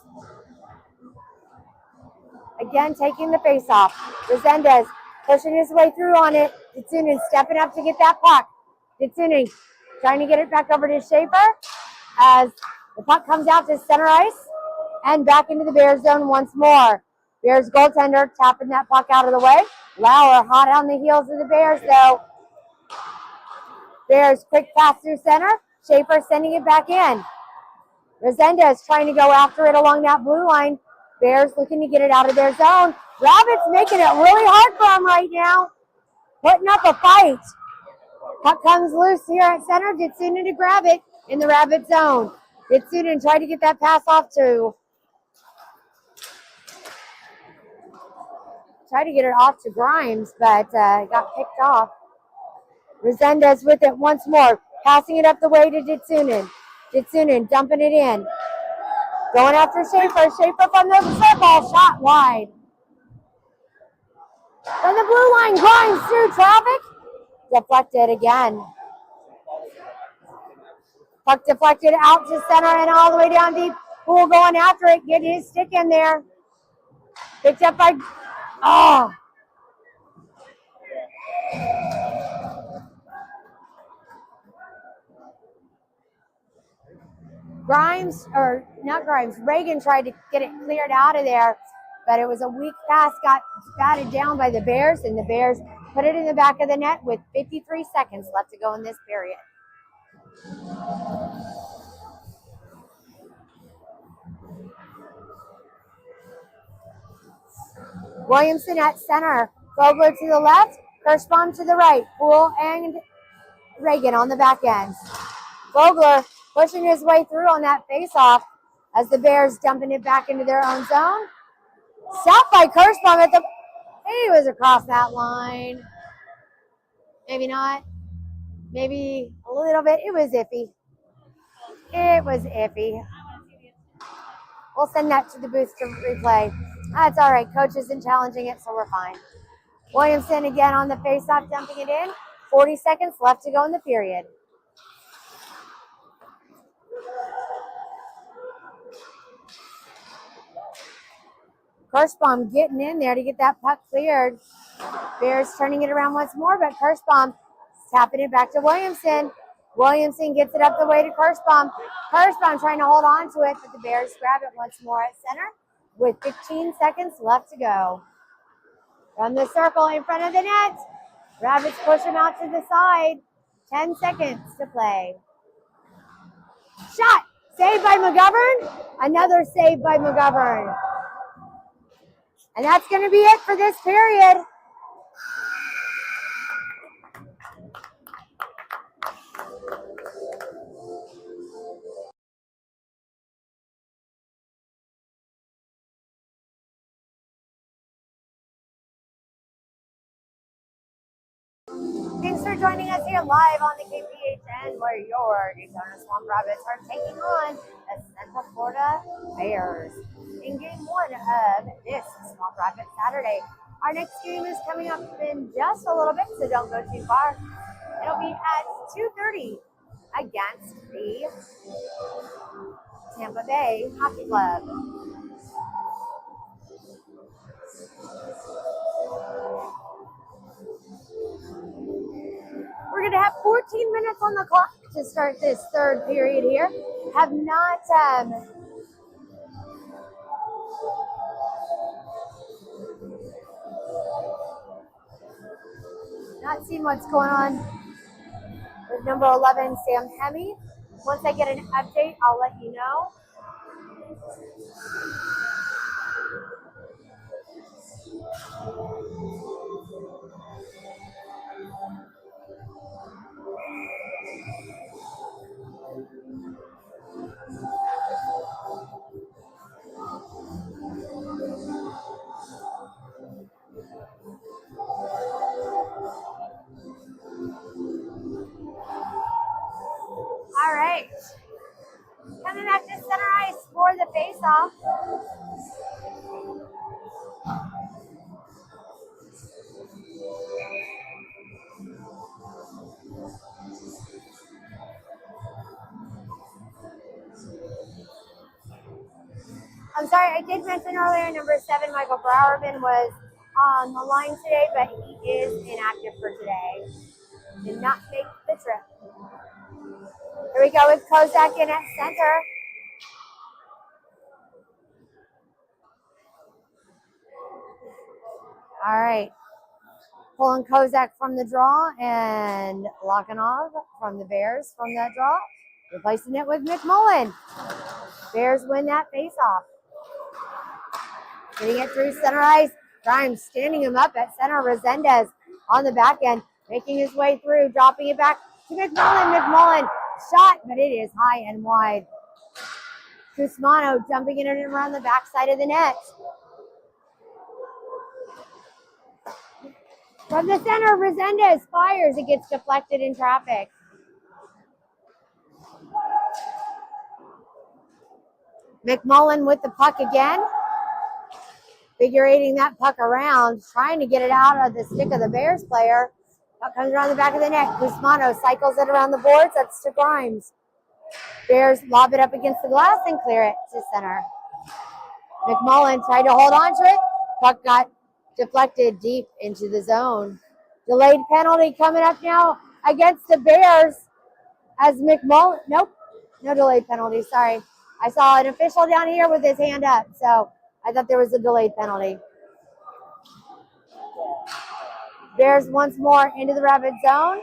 Again, taking the face-off. Resendez pushing his way through on it. Ditsunen stepping up to get that puck. Ditsunen trying to get it back over to Schaefer as the puck comes out to center ice and back into the Bears zone once more. Bears goaltender tapping that puck out of the way. Lauer hot on the heels of the Bears, though. Bears quick pass through center. Schaefer sending it back in. Resendez trying to go after it along that blue line. Bears looking to get it out of their zone. Rabbits making it really hard for them right now. Putting up a fight. Puck comes loose here at center. Ditsunen to grab it in the Rabbit zone. Ditsunen tried to get that pass off to Grimes, but got picked off. Resendez with it once more, passing it up the way to Ditsunen. Ditsunen dumping it in. Going after Schaefer. Schaefer from the circle, shot wide. From the blue line, Grimes through traffic. Deflected again. Puck deflected out to center and all the way down deep. Poole going after it, get his stick in there. Picked up by, Reagan tried to get it cleared out of there, but it was a weak pass, got batted down by the Bears, and the Bears put it in the back of the net with 53 seconds left to go in this period. Williamson at center. Vogler to the left. Kirschbaum to the right. Poole and Reagan on the back end. Vogler pushing his way through on that faceoff as the Bears dumping it back into their own zone. Stopped by Kirschbaum at the... He was across that line. Maybe not. Maybe a little bit. It was iffy. It was iffy. We'll send that to the booth to replay. That's all right. Coach isn't challenging it, so we're fine. Williamson again on the faceoff, dumping it in. 40 seconds left to go in the period. Kirschbaum getting in there to get that puck cleared. Bears turning it around once more, but Kirschbaum tapping it back to Williamson. Williamson gets it up the way to Kirschbaum. Kirschbaum trying to hold on to it, but the Bears grab it once more at center with 15 seconds left to go. From the circle in front of the net. Rabbits push him out to the side. 10 seconds to play. Shot! Saved by McGovern. Another save by McGovern. And that's going to be it for this period. Thanks for joining us here live on the KPHN, where your Daytona Swamp Rabbits are taking on the Central Florida Bears in game one of this Swamp Rabbit Saturday. Our next game is coming up in just a little bit, so don't go too far. It'll be at 2:30 against the Tampa Bay Hockey Club. We're going to have 14 minutes on the clock to start this third period here. Have not seen what's going on with number 11, Sam Hemme. Once I get an update, I'll let you know. All right. Coming back to center ice for the face-off. I'm sorry, I did mention earlier, number 7, Michael Browerman was on the line today, but he is inactive for today. Did not make the trip. Here we go with Kozak in at center. All right. Pulling Kozak from the draw and locking off from the Bears from that draw. Replacing it with McMullen. Bears win that face-off. Getting it through center ice. Grimes standing him up at center. Resendez on the back end. Making his way through. Dropping it back to McMullen. McMullen shot, but it is high and wide. Cusmano jumping in and around the backside of the net. From the center, Resendez fires. It gets deflected in traffic. McMullen with the puck again. Figurating that puck around, trying to get it out of the stick of the Bears player. Puck comes around the back of the net. Cusmano cycles it around the boards. That's to Grimes. Bears lob it up against the glass and clear it to center. McMullen tried to hold on to it. Puck got deflected deep into the zone. Delayed penalty coming up now against the Bears as McMullen. Nope, no delayed penalty. Sorry. I saw an official down here with his hand up, so I thought there was a delayed penalty. Bears once more into the Rabbit zone.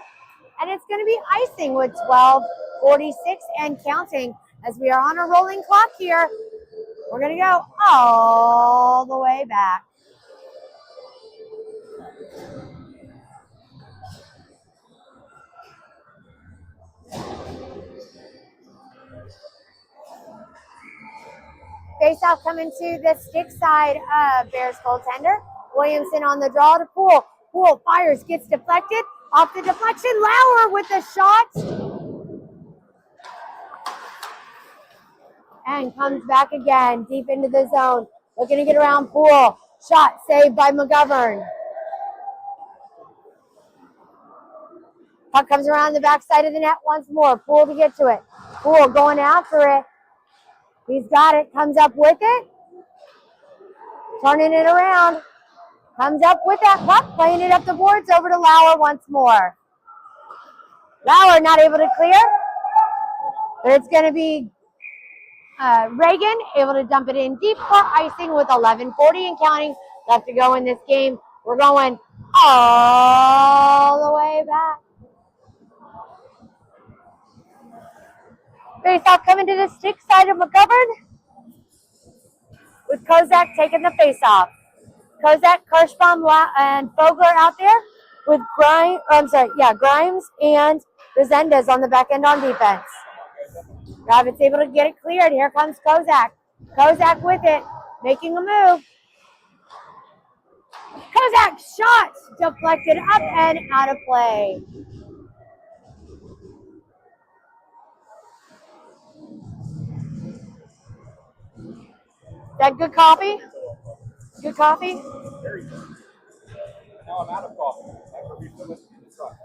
And it's going to be icing with 12:46 and counting as we are on a rolling clock here. We're going to go all the way back. Face off coming to the stick side of Bears goaltender. Williamson on the draw to Poole. Poole fires, gets deflected. Off the deflection, Lauer with the shot. And comes back again, deep into the zone. Looking to get around Poole. Shot saved by McGovern. Puck comes around the backside of the net once more. Poole to get to it. Poole going after it. He's got it, comes up with it. Turning it around. Comes up with that puck, playing it up the boards over to Lauer once more. Lauer not able to clear. But it's going to be Reagan able to dump it in deep for icing with 11:40 and counting left to go in this game. We're going all the way back. Face off coming to the stick side of McGovern with Kozak taking the face off. Kozak, Kirschbaum, and Fogler out there with Grimes and Resendez on the back end on defense. Rabbit's able to get it cleared. Here comes Kozak. Kozak with it, making a move. Kozak shot deflected up and out of play. Is that good coffee? Good coffee? Very good. Now I'm out of coffee. After we fill it in the truck.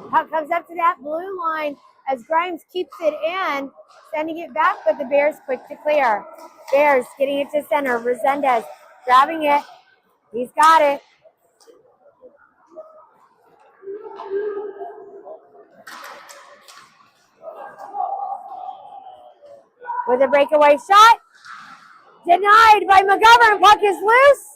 Puck comes up to that blue line as Grimes keeps it in, sending it back, but the Bears quick to clear. Bears getting it to center. Resendez grabbing it. He's got it. With a breakaway shot. Denied by McGovern. Puck is loose.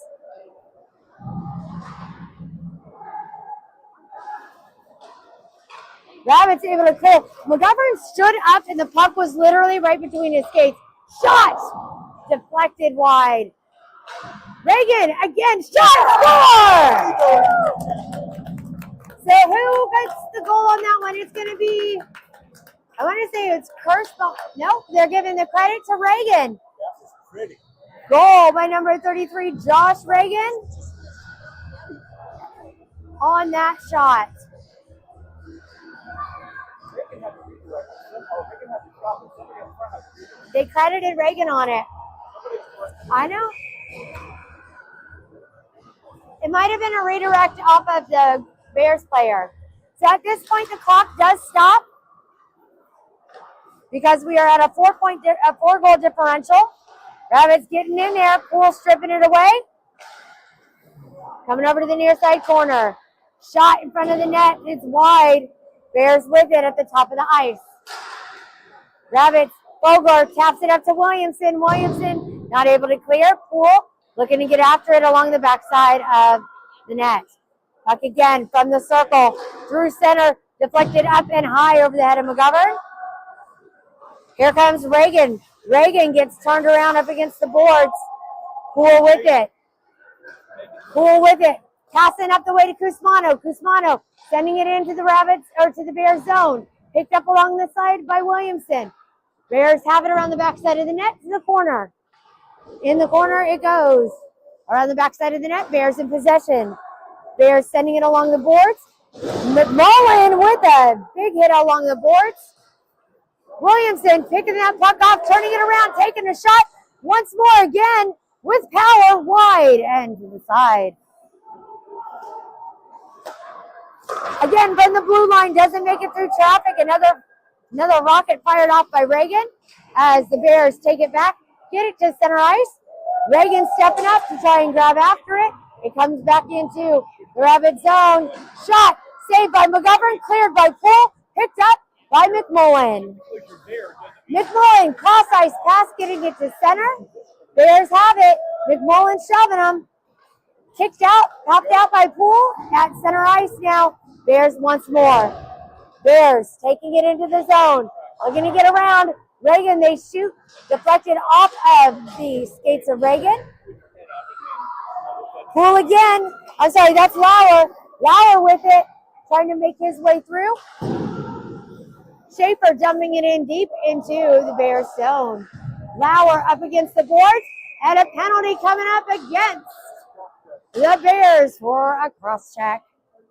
Rabbit's able to clear. McGovern stood up and the puck was literally right between his skates. Shot! Deflected wide. Reagan again. Shot! Score! So who gets the goal on that one? It's going to be, I want to say it's Kirschbaum. Nope, they're giving the credit to Reagan. That was pretty. Goal by number 33, Josh Reagan. On that shot. They credited Reagan on it. I know. It might have been a redirect off of the Bears player. So at this point, the clock does stop because we are at a 4-goal differential. Rabbit's getting in there. Poole stripping it away. Coming over to the near side corner. Shot in front of the net. It's wide. Bears with it at the top of the ice. Rabbits, Fogler taps it up to Williamson. Williamson not able to clear. Poole looking to get after it along the backside of the net. Puck again from the circle. Through center. Deflected up and high over the head of McGovern. Here comes Reagan. Reagan gets turned around up against the boards. Poole with it. Poole with it. Passing up the way to Cusmano. Cusmano sending it into the Rabbits or to the Bears zone. Picked up along the side by Williamson. Bears have it around the backside of the net to the corner. In the corner it goes. Around the backside of the net, Bears in possession. Bears sending it along the boards. McMullen with a big hit along the boards. Williamson picking that puck off, turning it around, taking a shot once more again with power wide and to the side. Again, from the blue line, doesn't make it through traffic. Another rocket fired off by Reagan as the Bears take it back, get it to center ice. Reagan stepping up to try and grab after it. It comes back into the Rabbit zone. Shot saved by McGovern, cleared by Poole, picked up by McMullen. Because you're there doesn't McMullen, cross ice pass, getting it to center. Bears have it. McMullen shoving them. Kicked out, popped out by Poole at center ice now. Bears once more. Bears taking it into the zone. Looking to get around. Reagan, they shoot. Deflected off of the skates of Reagan. Poole again. I'm sorry, that's Lauer. Lauer with it. Trying to make his way through. Schaefer dumping it in deep into the Bears zone. Lauer up against the boards. And a penalty coming up against the Bears for a cross check.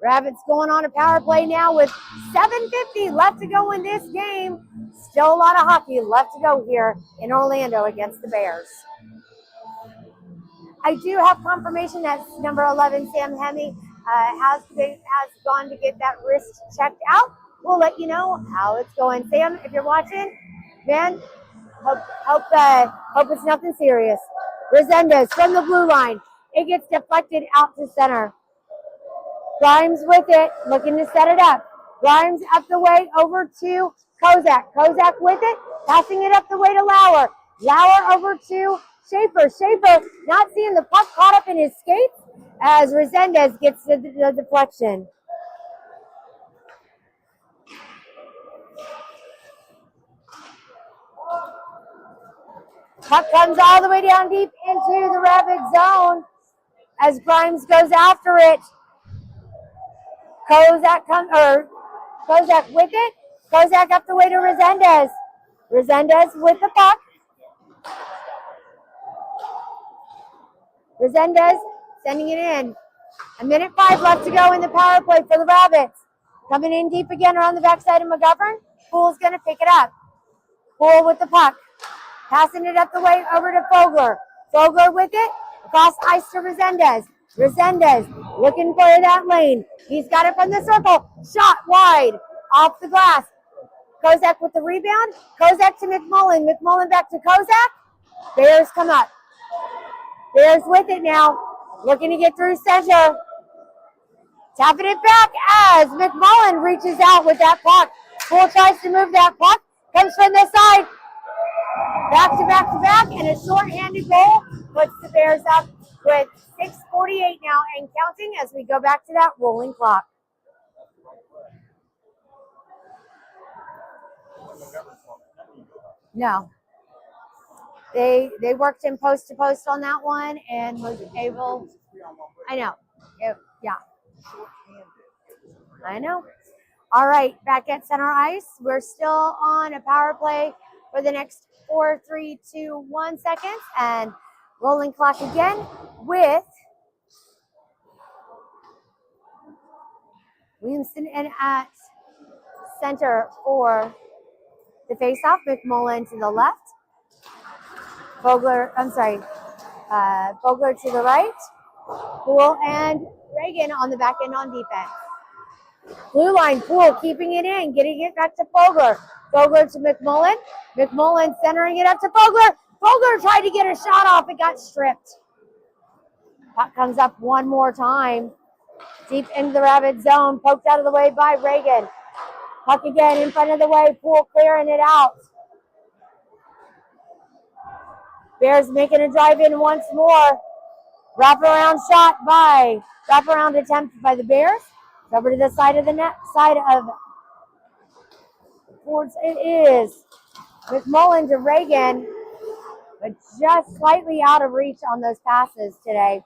Rabbits going on a power play now with 7:50 left to go in this game. Still a lot of hockey left to go here in Orlando against the Bears. I do have confirmation that number 11, Sam Hemme, has gone to get that wrist checked out. We'll let you know how it's going. Sam, if you're watching, man, hope it's nothing serious. Resendez from the blue line. It gets deflected out to center. Grimes with it, looking to set it up. Grimes up the way over to Kozak. Kozak with it, passing it up the way to Lauer. Lauer over to Schaefer. Schaefer not seeing the puck caught up in his skates as Resendez gets the deflection. Puck comes all the way down deep into the Rabbit zone as Grimes goes after it. Kozak with it. Kozak up the way to Resendez. Resendez with the puck. Resendez sending it in. 1:05 left to go in the power play for the Rabbits. Coming in deep again around the backside of McGovern. Poole's going to pick it up. Poole with the puck. Passing it up the way over to Fogler. Fogler with it. Across ice to Resendez. Resendez looking for that lane. He's got it from the circle. Shot wide off the glass. Kozak with the rebound. Kozak to McMullen. McMullen back to Kozak. Bears come up. Bears with it now. Looking to get through center. Tapping it back as McMullen reaches out with that puck. Poole tries to move that puck. Comes from the side. Back to back to back. And a short-handed goal puts the Bears up with 6:48 now and counting as we go back to that rolling clock. No. They worked in post to post on that one and was able. I know. Yeah. I know. All right, back at center ice. We're still on a power play for the next 4, 3, 2, 1 seconds and rolling clock again with Williamson and at center for the faceoff. McMullen to the left. Fogler to the right. Poole and Reagan on the back end on defense. Blue line, Poole keeping it in, getting it back to Fogler. Fogler to McMullen. McMullen centering it up to Fogler. Fogler tried to get a shot off. It got stripped. Puck comes up one more time. Deep into the Rabbit zone. Poked out of the way by Reagan. Puck again in front of the way. Poole clearing it out. Bears making a drive in once more. Wraparound attempt by the Bears. Over to the side of the net, towards it is McMullen to Reagan, but just slightly out of reach on those passes today.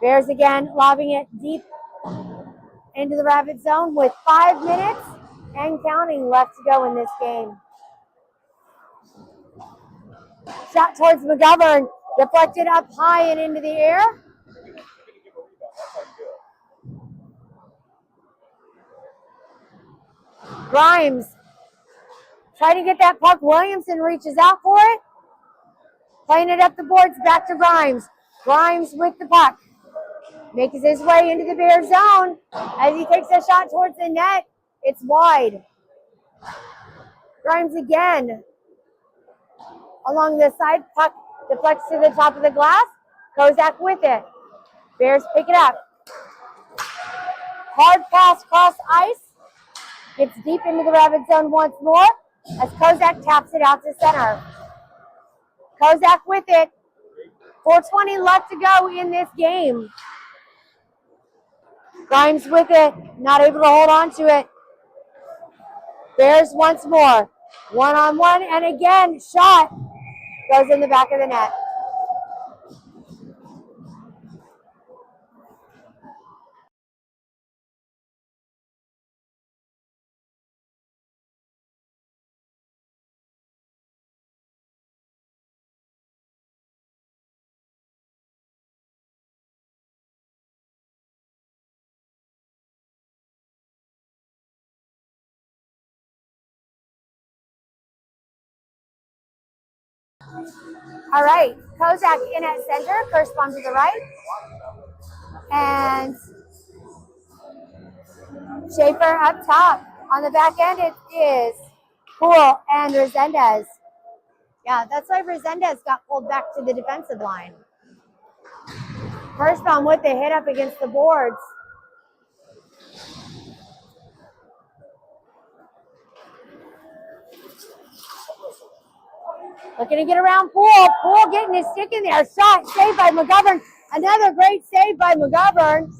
Bears again lobbing it deep into the Rabbit zone with 5 minutes and counting left to go in this game. Shot towards McGovern, deflected up high and into the air. Grimes trying to get that puck. Williamson reaches out for it. Playing it up the boards, back to Grimes. Grimes with the puck. Makes his way into the Bear zone. As he takes a shot towards the net, it's wide. Grimes again. Along the side, puck deflects to the top of the glass. Kozak with it. Bears pick it up. Hard pass cross ice. Gets deep into the Rabbit zone once more. as Kozak taps it out to center. Kozak with it. 4:20 left to go in this game. Grimes with it, not able to hold on to it. Bears once more. One-on-one, and again, shot goes in the back of the net. All right, Kozak in at center, Kirschbaum to the right. And Schaefer up top. On the back end, it is Poole and Resendez. Yeah, that's why Resendez got pulled back to the defensive line. Kirschbaum with the hit up against the boards. Looking to get around Poole. Poole getting his stick in there. Shot saved by McGovern. Another great save by McGovern.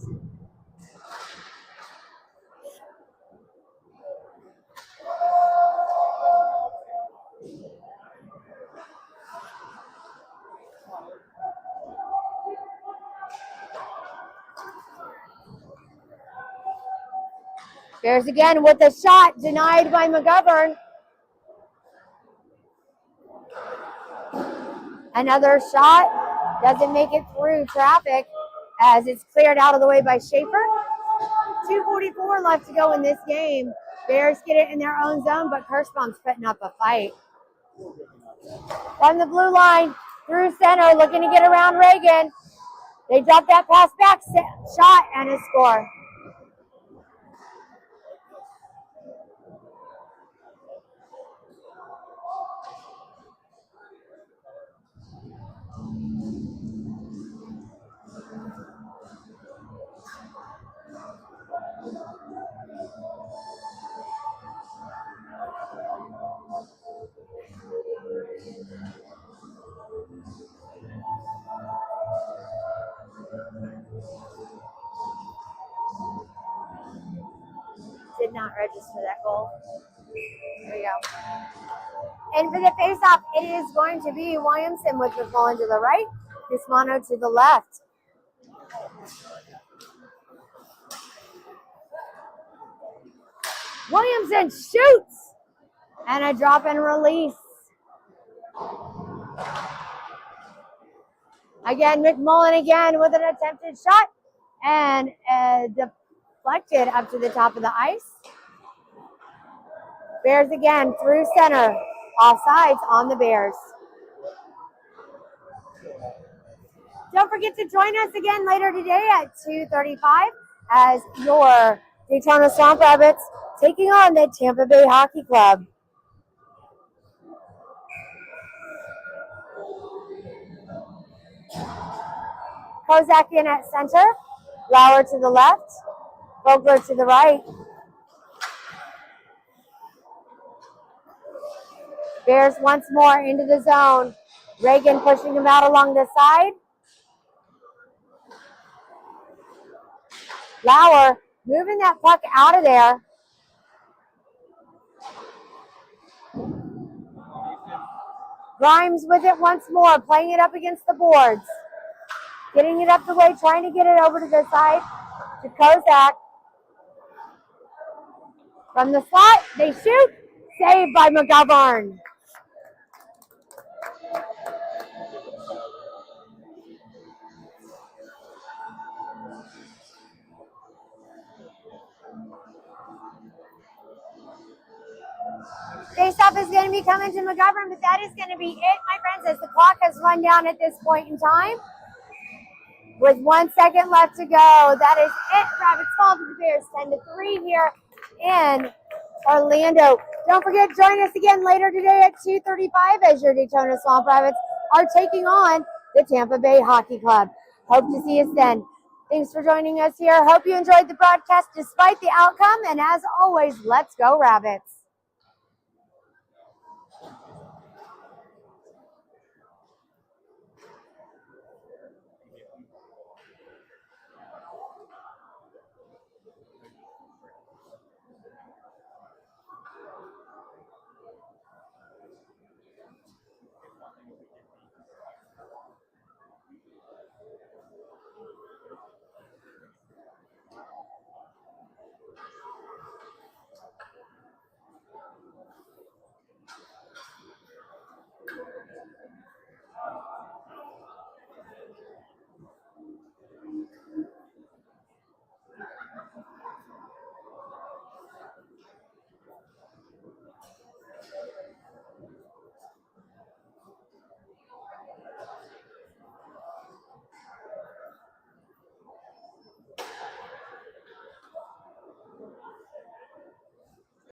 Bears again with a shot denied by McGovern. Another shot doesn't make it through traffic as it's cleared out of the way by Schaefer. 2:44 left to go in this game. Bears get it in their own zone, but Kirschbaum's putting up a fight. From the blue line, through center, looking to get around Reagan. They drop that pass back, shot, and a score. Did not register that goal. There we go. And for the faceoff, it is going to be Williamson with McMullen to the right, Pismano to the left. Williamson shoots! And a drop and release. Again, McMullen again with an attempted shot and deflected up to the top of the ice. Bears again through center. Offsides on the Bears. Don't forget to join us again later today at 2:35 as your Daytona Swamp Rabbits taking on the Tampa Bay Hockey Club. Kozak in at center, Lauer to the left, Vogler to the right. Bears once more into the zone. Reagan pushing him out along the side. Lauer moving that puck out of there. Grimes with it once more, playing it up against the boards. Getting it up the way, trying to get it over to the side to Kozak. From the slot, they shoot. Saved by McGovern. Face-off is going to be coming to McGovern, but that is going to be it, my friends, as the clock has run down at this point in time. With 1 second left to go, that is it. Rabbits fall to the Bears 10-3 here in Orlando. Don't forget, join us again later today at 2:35 as your Daytona Swamp Rabbits are taking on the Tampa Bay Hockey Club. Hope to see us then. Thanks for joining us here. Hope you enjoyed the broadcast despite the outcome. And as always, let's go Rabbits.